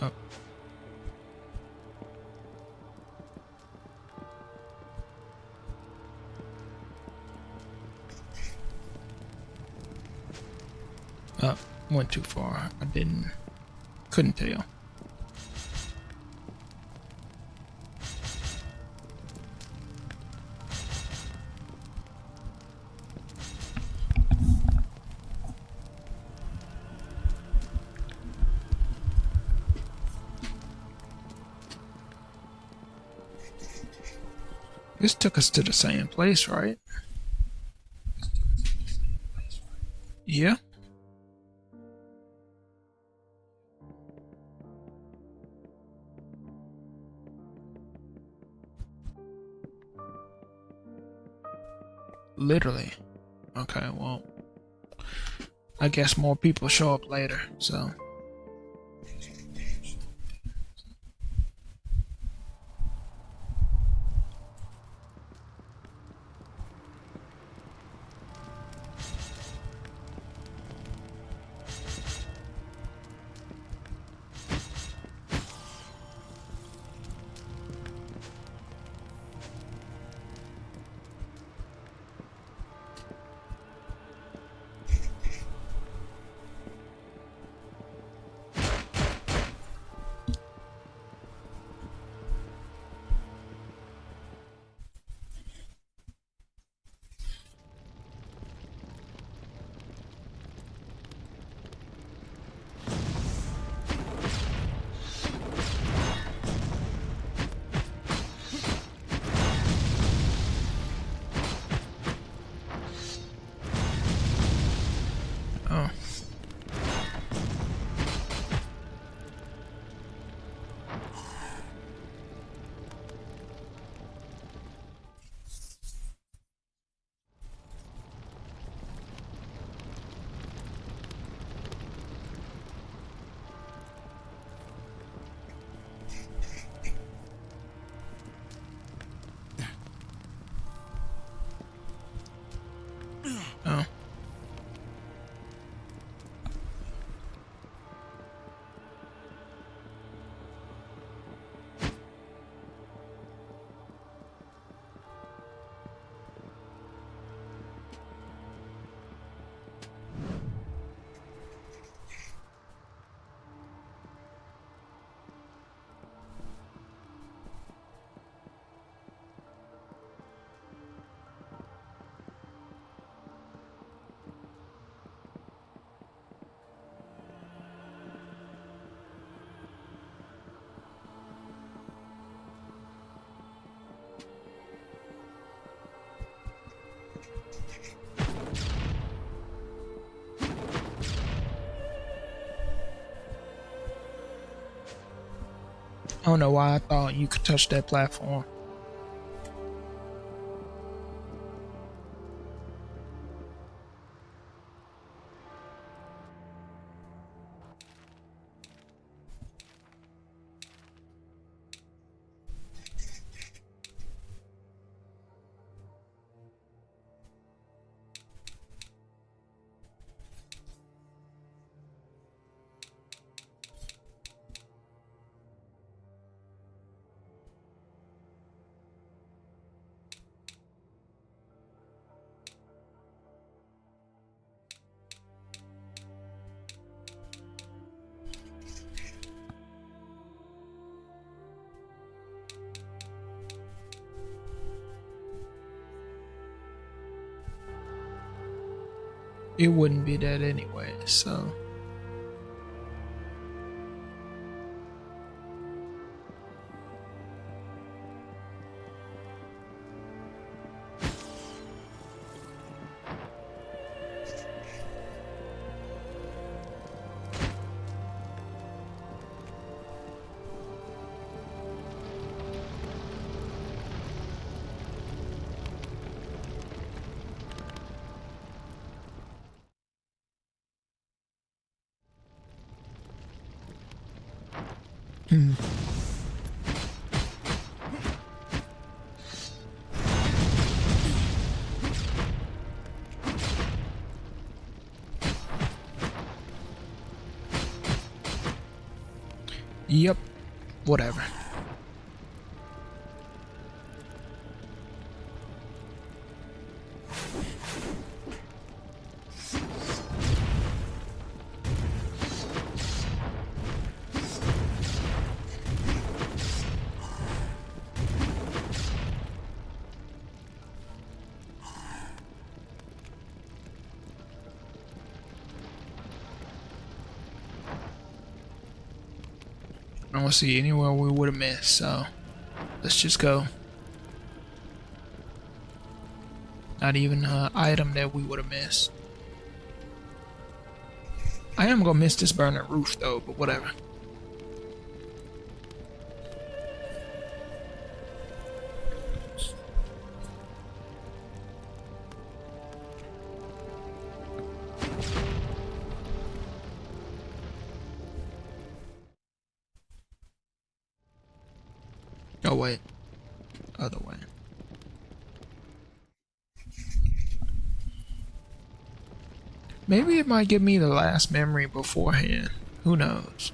Oh. Oh, went too far. Couldn't tell. This took us to the same place, right? Yeah. Literally. Okay, well, I guess more people show up later, so. I don't know why I thought you could touch that platform. It wouldn't be that anyway, so. Yep, whatever. I don't see anywhere we would have missed, so let's just go. Not even an item that we would have missed. I am gonna miss this burning roof though, but whatever. Oh wait, other way. Maybe it might give me the last memory beforehand. Who knows?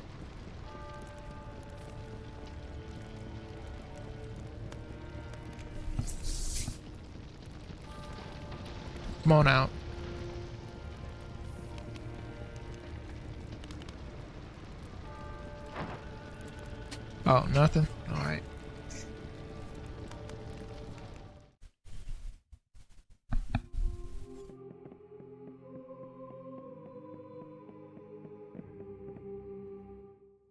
Come on out. Oh, nothing? Alright.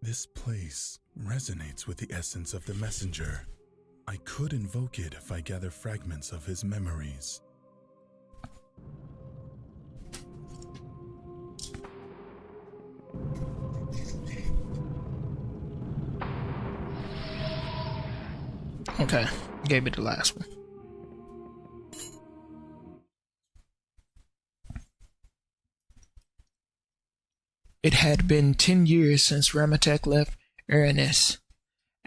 This place resonates with the essence of the messenger. I could invoke it if I gather fragments of his memories. Okay, gave me the last one. It had been 10 years since Ramatek left Uranus,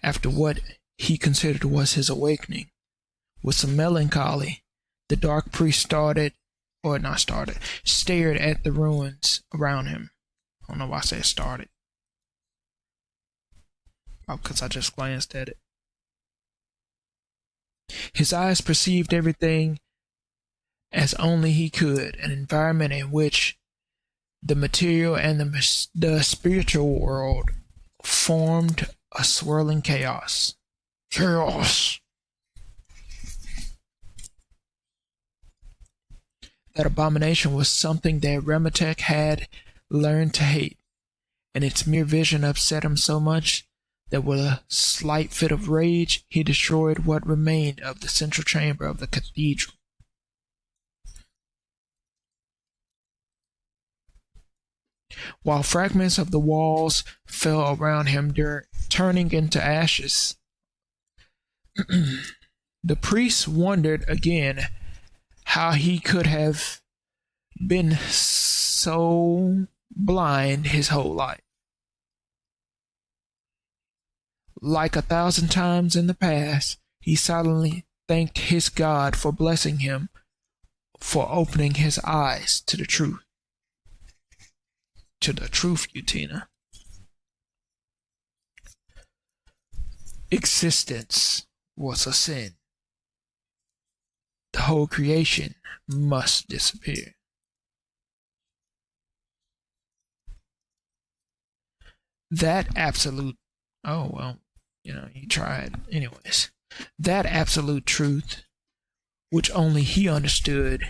after what he considered was his awakening. With some melancholy, the dark priest stared at the ruins around him. I don't know why I said started. Oh, because I just glanced at it. His eyes perceived everything as only he could, an environment in which the material and the spiritual world formed a swirling chaos. Chaos! That abomination was something that Ramatek had learned to hate, and its mere vision upset him so much that with a slight fit of rage, he destroyed what remained of the central chamber of the cathedral. while fragments of the walls fell around him, turning into ashes. The priest wondered again how he could have been so blind his whole life. Like 1,000 times in the past, he silently thanked his God for blessing him, for opening his eyes to the truth. To the truth, Utina. Existence was a sin. The whole creation must disappear. That absolute, oh well, he tried. Anyways, that absolute truth, which only he understood,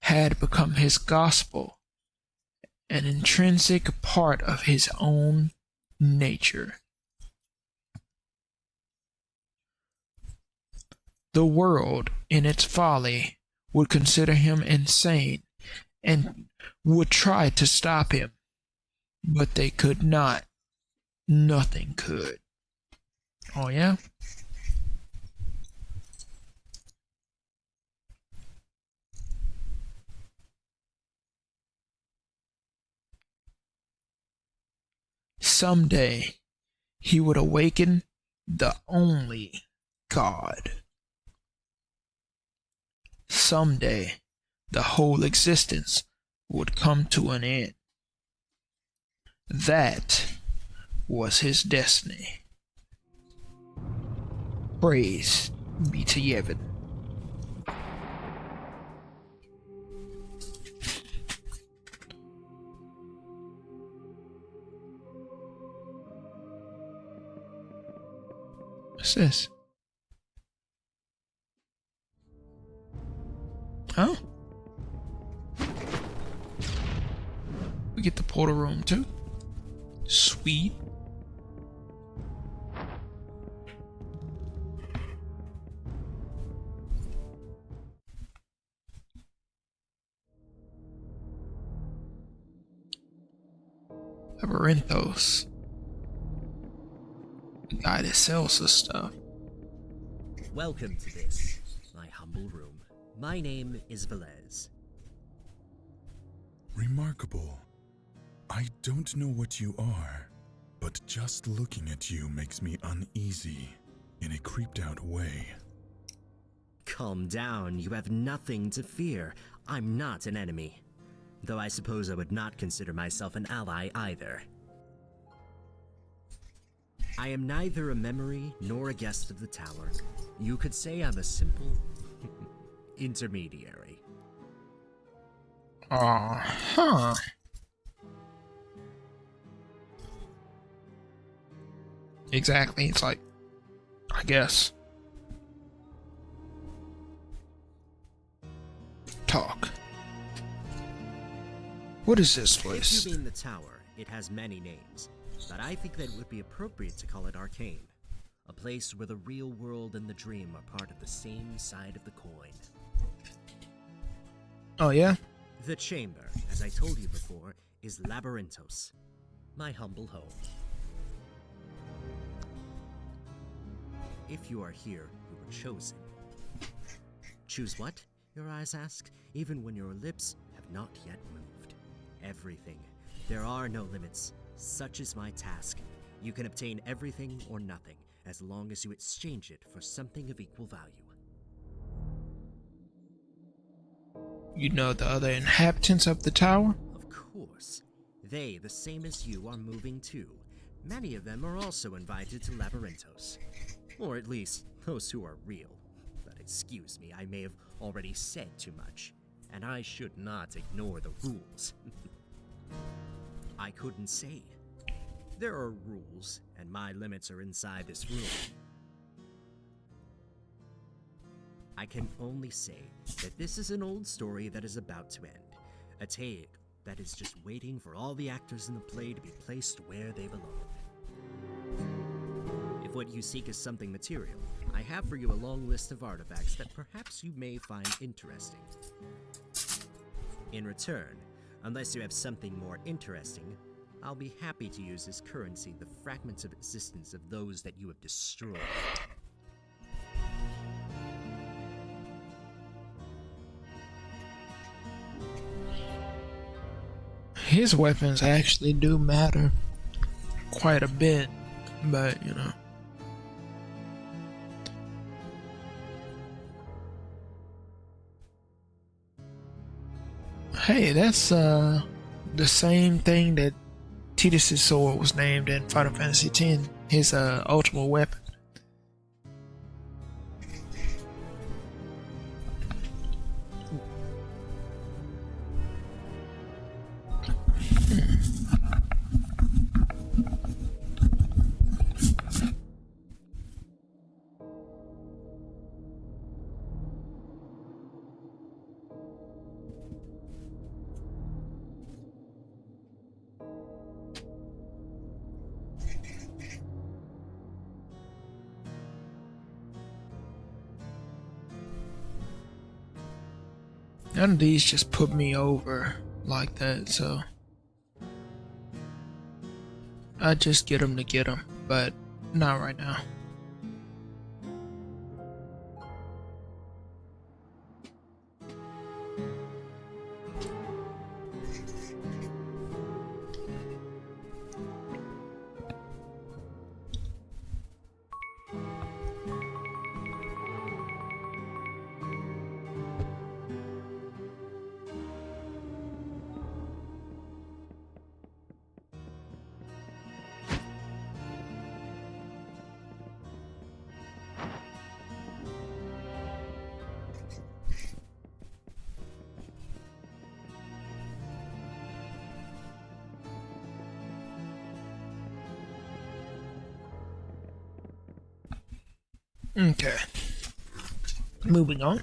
had become his gospel, an intrinsic part of his own nature. The world, in its folly, would consider him insane and would try to stop him, but they could not. Nothing could. Oh, yeah? Someday, he would awaken the only God. Someday, the whole existence would come to an end. That was his destiny. Praise be to Yevon. What's this? Huh? We get the portal room too. Sweet. Labyrinthos. The guy that sells this stuff. Welcome to this, my humble room. My name is Velez. Remarkable. I don't know what you are, but just looking at you makes me uneasy in a creeped out way. Calm down, you have nothing to fear. I'm not an enemy. Though I suppose I would not consider myself an ally either. I am neither a memory nor a guest of the tower. You could say I'm a simple intermediary. Huh. Exactly. It's like, I guess. Talk. What is this place? If you mean the tower, it has many names, but I think that it would be appropriate to call it Arcane. A place where the real world and the dream are part of the same side of the coin. Oh, yeah? The chamber, as I told you before, is Labyrinthos, my humble home. If you are here, you were chosen. Choose what? Your eyes ask, even when your lips have not yet moved. Everything. There are no limits. Such is my task. You can obtain everything or nothing, as long as you exchange it for something of equal value. You know the other inhabitants of the tower? Of course. They, the same as you, are moving too. Many of them are also invited to Labyrinthos. Or at least, those who are real. But excuse me, I may have already said too much. And I should not ignore the rules. I couldn't say. There are rules, and my limits are inside this room. I can only say that this is an old story that is about to end. A tale that is just waiting for all the actors in the play to be placed where they belong. If what you seek is something material, I have for you a long list of artifacts that perhaps you may find interesting. In return, Unless you have something more interesting, I'll be happy to use as currency the fragments of existence of those that you have destroyed. His weapons actually do matter quite a bit, but you know. Hey, that's the same thing that Tidus' sword was named in Final Fantasy X, his ultimate weapon. None of these just put me over like that, so I just get them to get them, but not right now. Okay. Moving on.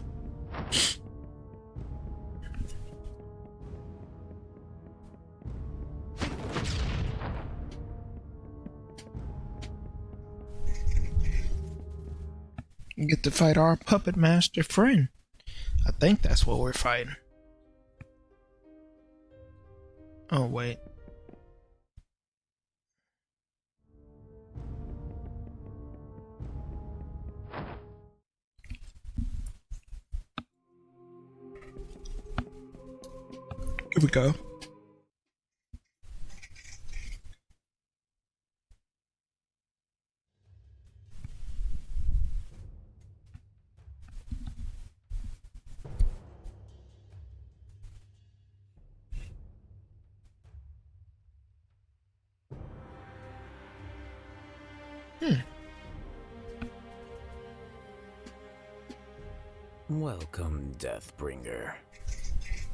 You get to fight our puppet master friend. I think that's what we're fighting. Oh, wait. Here we go. Welcome, Deathbringer.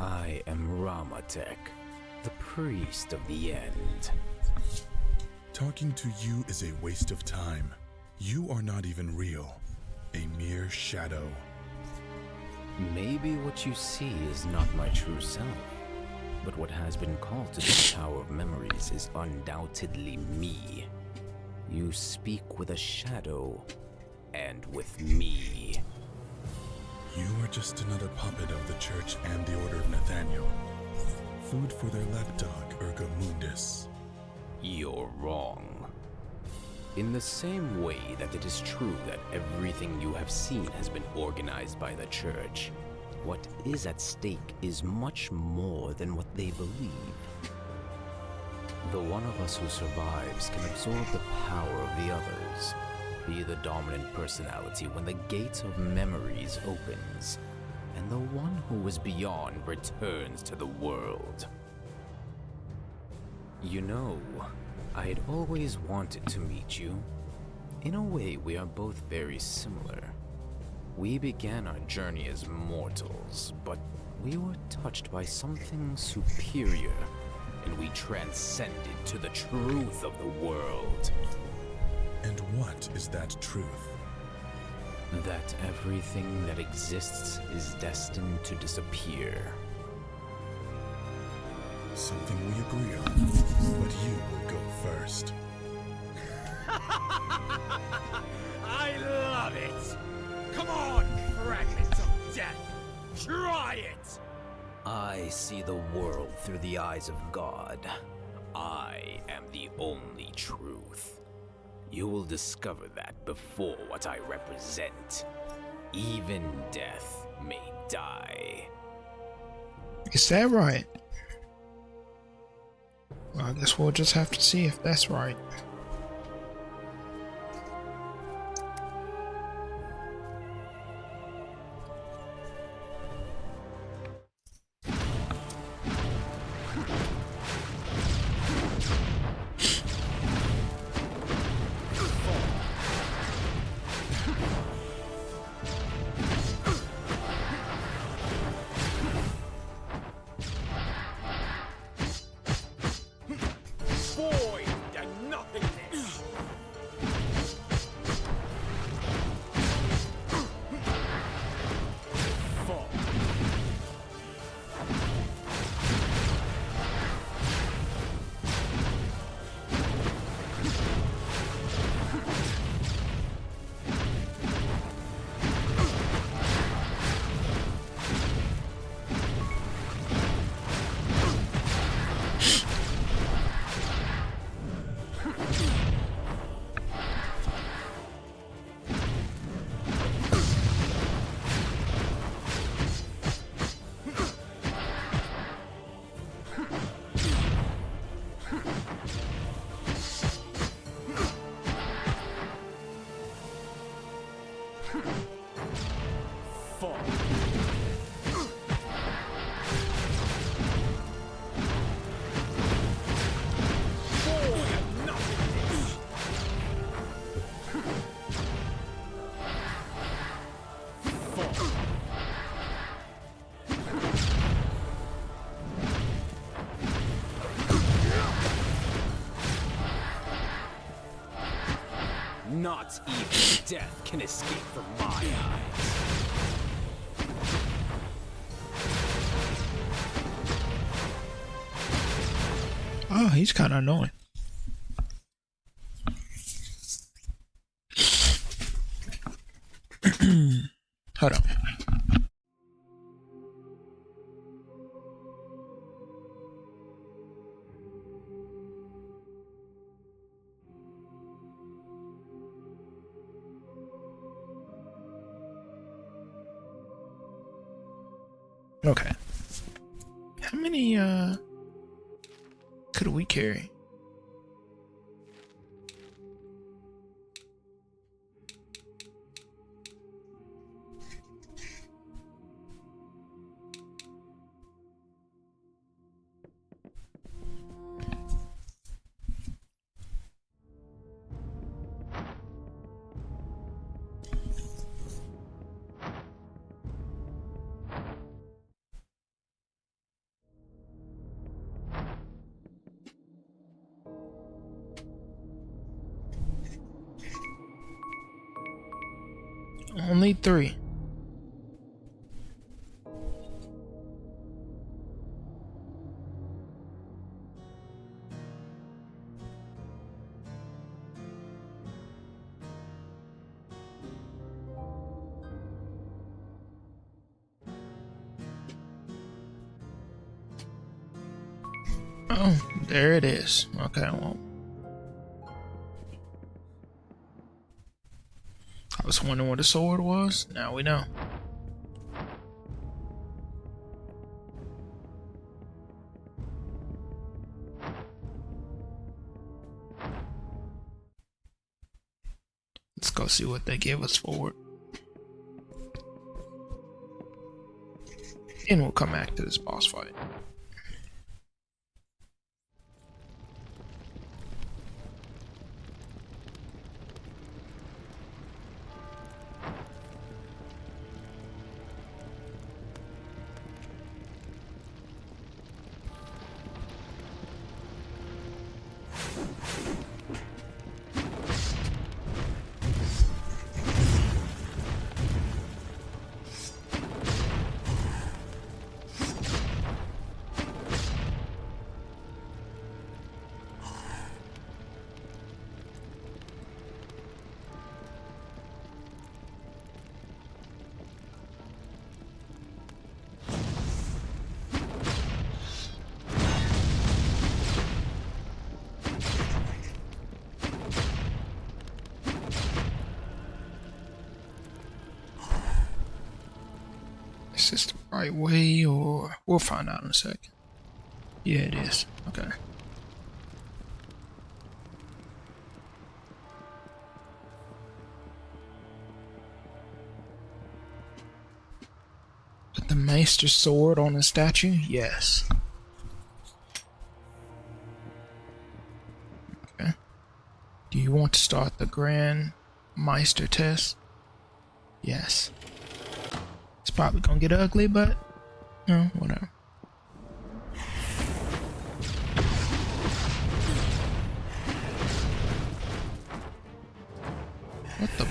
I am Ramatek, the priest of the end. Talking to you is a waste of time. You are not even real. A mere shadow. Maybe what you see is not my true self, but what has been called to the Tower of Memories is undoubtedly me. You speak with a shadow, and with me. You are just another puppet of the Church and the Order of Nathaniel. Food for their lapdog, Ergo Mundus. You're wrong. In the same way that it is true that everything you have seen has been organized by the Church, what is at stake is much more than what they believe. The one of us who survives can absorb the power of the others, be the dominant personality when the gate of memories opens, and the one who is beyond returns to the world. You know, I had always wanted to meet you. In a way, we are both very similar. We began our journey as mortals, but we were touched by something superior, and we transcended to the truth of the world. And what is that truth? That everything that exists is destined to disappear. Something we agree on, but you go first. I love it! Come on, fragments of death! Try it! I see the world through the eyes of God. I am the only truth. You will discover that before what I represent. Even death may die. Is that right? Well, I guess we'll just have to see if that's right. Void and nothingness. Fall. Fall. Void and nothingness. Fall. Not even death can escape from my eyes. Oh, he's kind of annoying. Hold on. Okay. How many could we carry? Only 3. Oh, there it is. Okay, well. I was wondering what a sword was. Now we know. Let's go see what they give us for it. And we'll come back to this boss fight. Is this the right way, or we'll find out in a second. Yeah, it is. Okay. Put the Maester's sword on the statue? Yes. Okay. Do you want to start the Grand Meister test? Yes. It's probably gonna get ugly, but no, whatever. What the?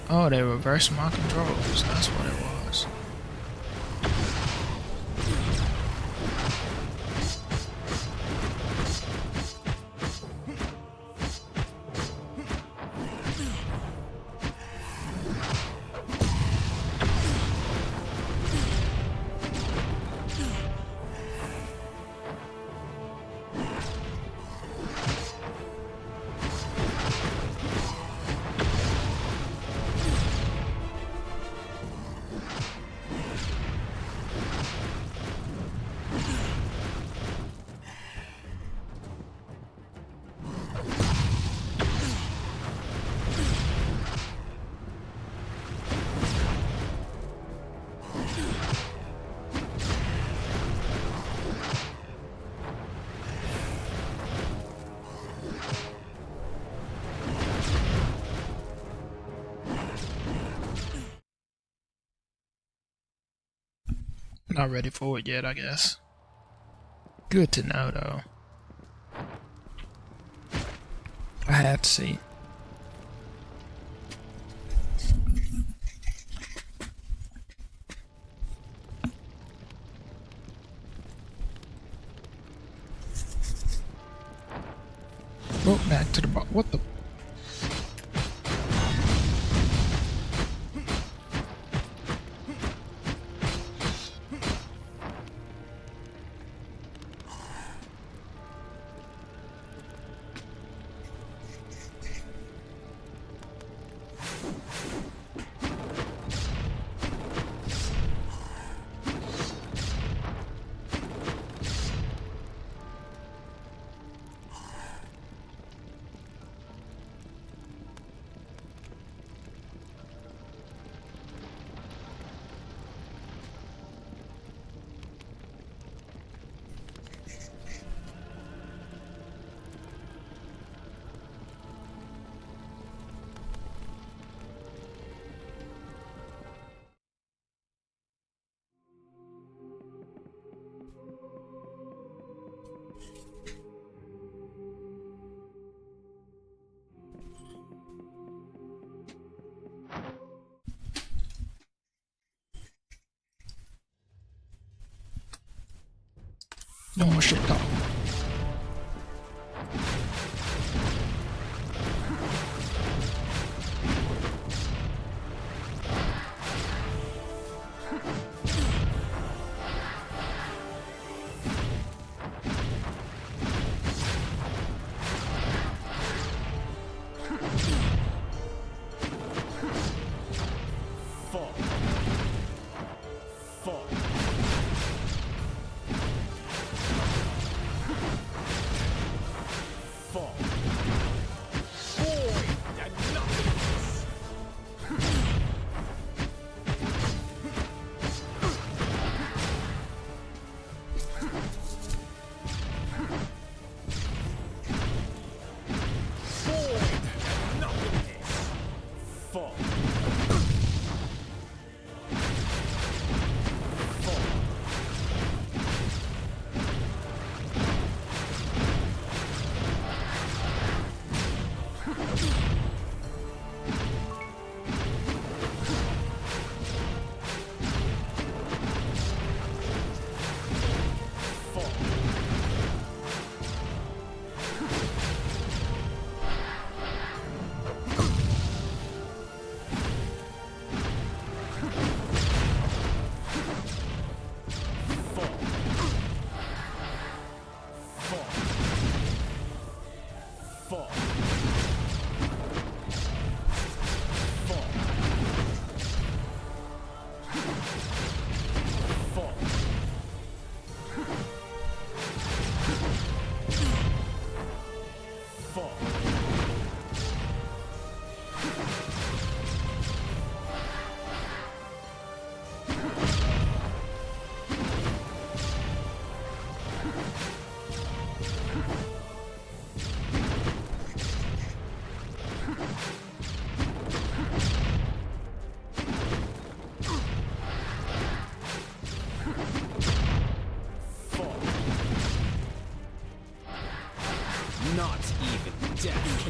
Oh, they reversed my controls. That's what it was. Not ready for it yet, I guess. Good to know, though. I had to see. Oh, back to the bottom. What the? No more shit talk. Fall. Fall.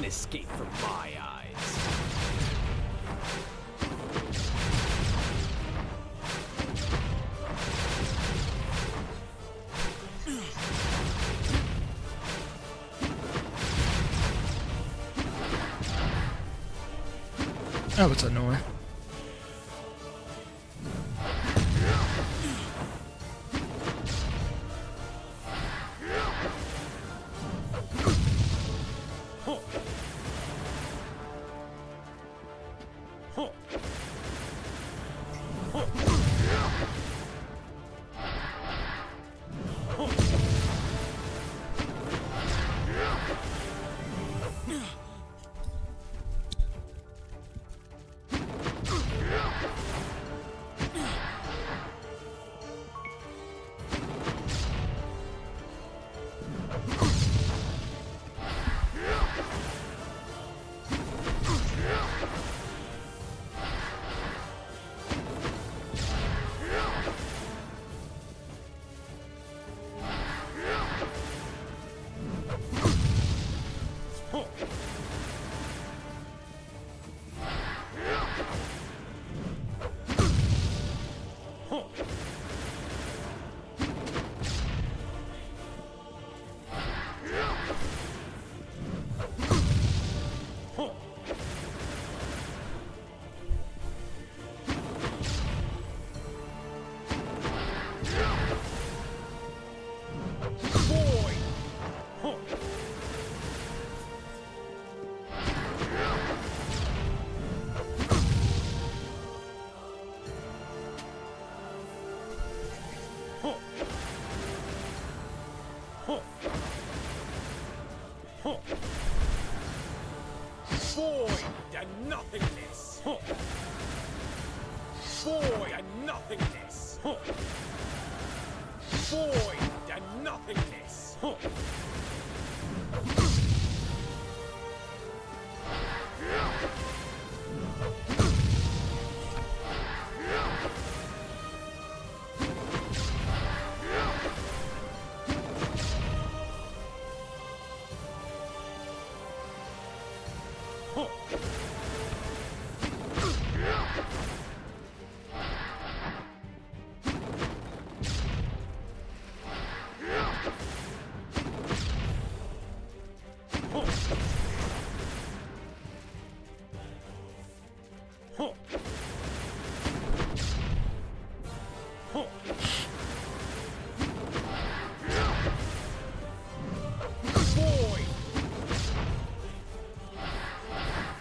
escape from my eyes. That was annoying. Void and nothingness. Void and nothingness. Void and nothingness.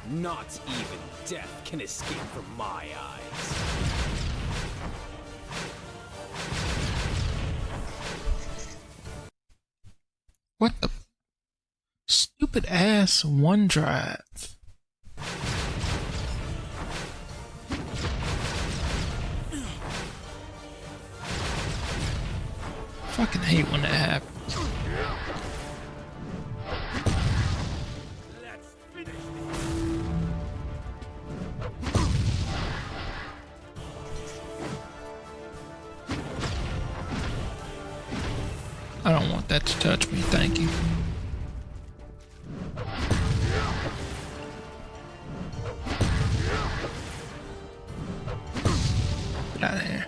Not even death can escape from my eyes. What the stupid ass OneDrive? Fucking hate when that happens. I don't want that to touch me, thank you. Get out of here.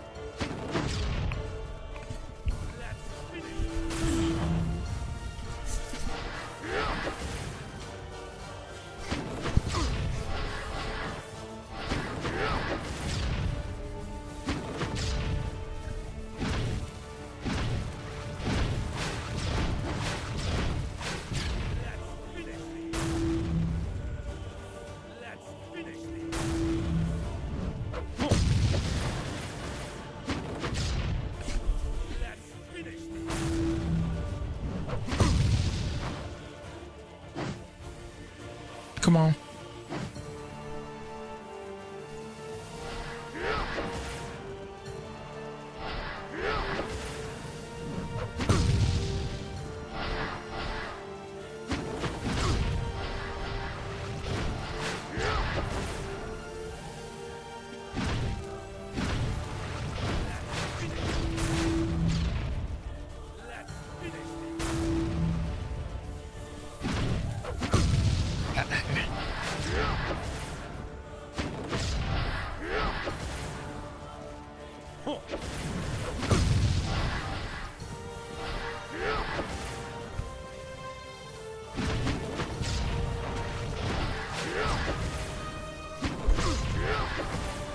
Come on.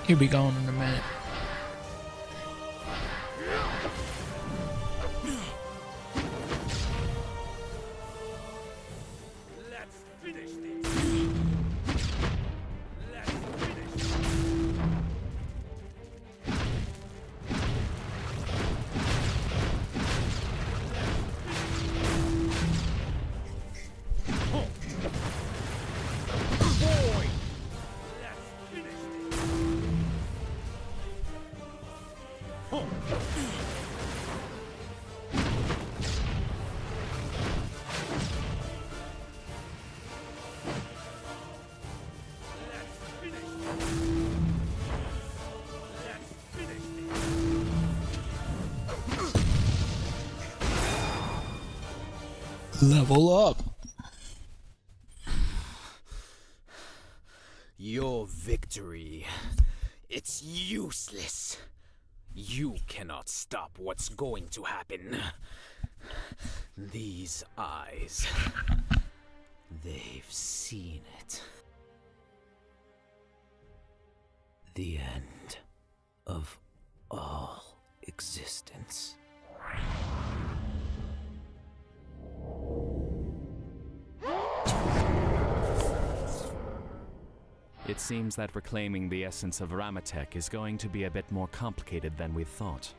He'll be gone in a minute. Let's finish this. Let's finish this. Boy! Let's finish this. Let's finish this. Let's finish this. Level up. Your victory. It's useless. You cannot stop what's going to happen. These eyes. They've seen it. The end of all existence. It seems that reclaiming the essence of Ramatek is going to be a bit more complicated than we thought.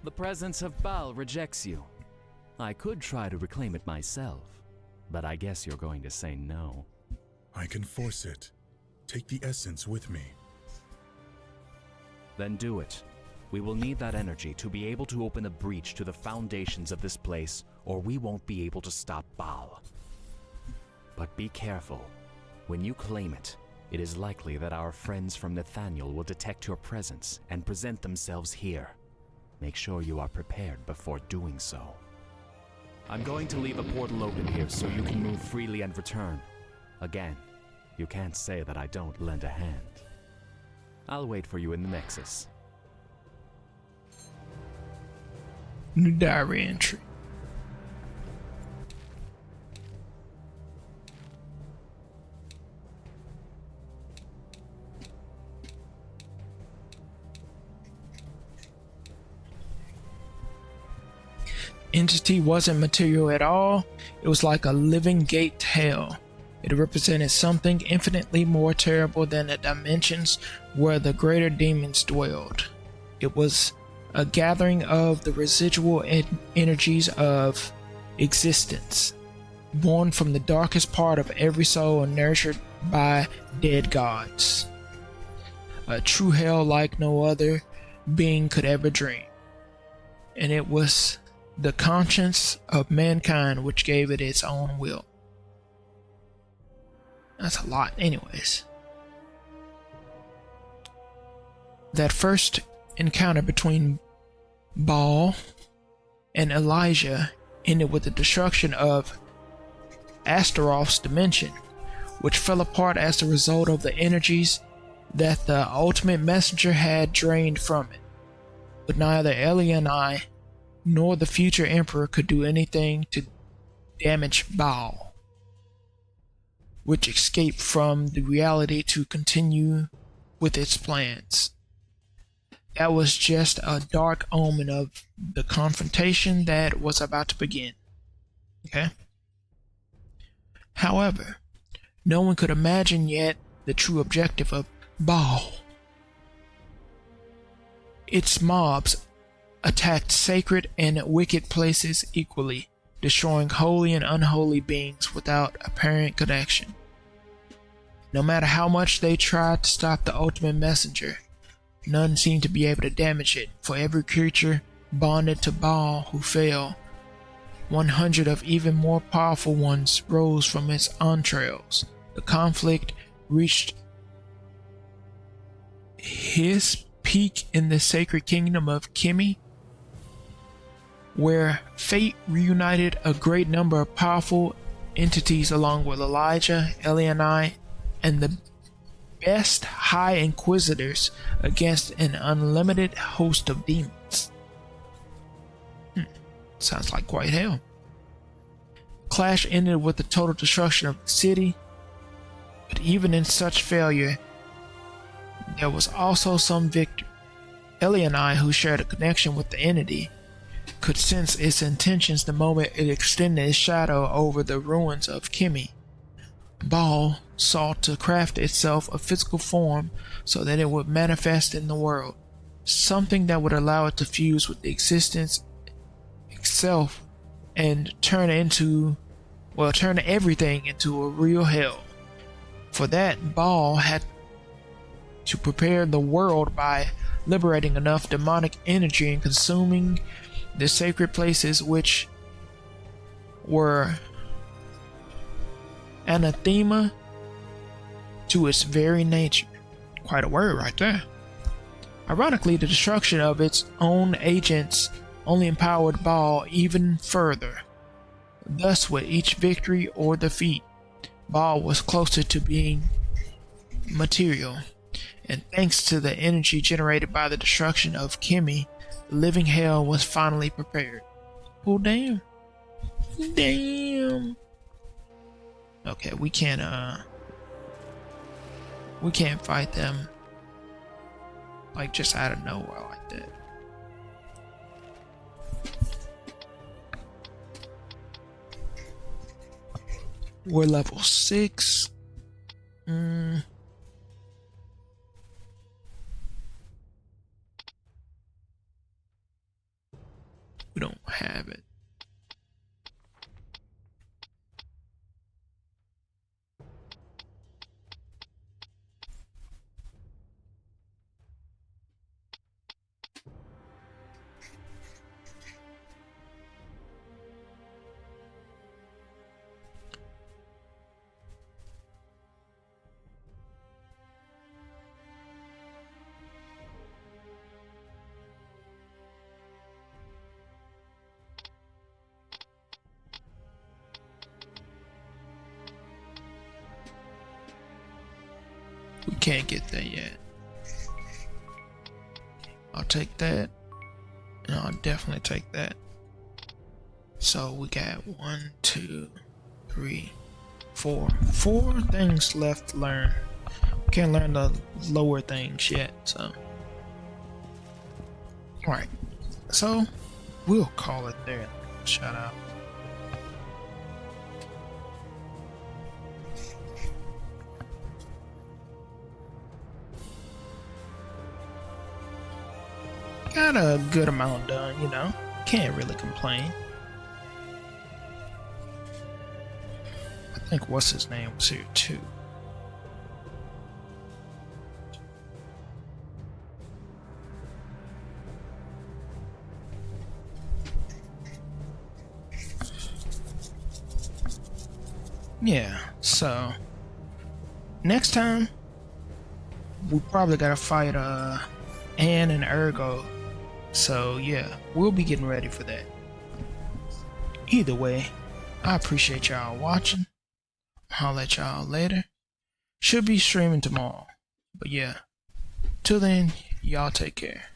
The presence of Baal rejects you. I could try to reclaim it myself, but I guess you're going to say no. I can force it. Take the essence with me. Then do it. We will need that energy to be able to open a breach to the foundations of this place, or we won't be able to stop Baal. But be careful. When you claim it, it is likely that our friends from Nathaniel will detect your presence and present themselves here. Make sure you are prepared before doing so. I'm going to leave a portal open here so you can move freely and return. Again, you can't say that I don't lend a hand. I'll wait for you in the Nexus. New diary entry. Entity wasn't material at all. It was like a living gate to hell. It represented something infinitely more terrible than the dimensions where the greater demons dwelled. It was a gathering of the residual energies of existence, born from the darkest part of every soul and nurtured by dead gods. A true hell like no other being could ever dream. And it was the conscience of mankind which gave it its own will. That's a lot, anyways. That first encounter between Baal and Elijah ended with the destruction of Astaroth's dimension, which fell apart as a result of the energies that the ultimate messenger had drained from it. But neither Eliani nor the future emperor could do anything to damage Baal, which escaped from the reality to continue with its plans. That was just a dark omen of the confrontation that was about to begin. Okay? However, no one could imagine yet the true objective of Baal. Its mobs attacked sacred and wicked places equally, destroying holy and unholy beings without apparent connection. No matter how much they tried to stop the ultimate messenger, none seemed to be able to damage it. For every creature bonded to Baal who fell, 100 of even more powerful ones rose from its entrails. The conflict reached his peak in the sacred kingdom of Kimi, where fate reunited a great number of powerful entities along with Elijah, Eliani, and the best High Inquisitors against an unlimited host of demons. Sounds like quite hell. Clash ended with the total destruction of the city, but even in such failure, there was also some victory. Ellie and I, who shared a connection with the entity, could sense its intentions the moment it extended its shadow over the ruins of Kimi. Baal sought to craft itself a physical form so that it would manifest in the world, something that would allow it to fuse with the existence itself and turn everything into a real hell. For that, Baal had to prepare the world by liberating enough demonic energy and consuming the sacred places, which were anathema to its very nature. Quite a word right there. Ironically, the destruction of its own agents only empowered Baal even further. Thus, with each victory or defeat, Baal was closer to being material. And thanks to the energy generated by the destruction of Kimi, the living hell was finally prepared. Oh, damn. Damn. Okay, we can't fight them like just out of nowhere like that. We're level 6. We don't have it. We can't get there yet. I'll take that. And I'll definitely take that. So we got 1, 2, 3, 4. 4 things left to learn. Can't learn the lower things yet, so. Alright. So we'll call it there. Shout out. Got a good amount done, you know. Can't really complain. I think what's his name was here too. Yeah, so next time we probably gotta fight Anne and Ergo. So yeah, we'll be getting ready for that. Either way, I appreciate y'all watching. I'll let y'all later. Should be streaming tomorrow. But yeah, till then, y'all take care.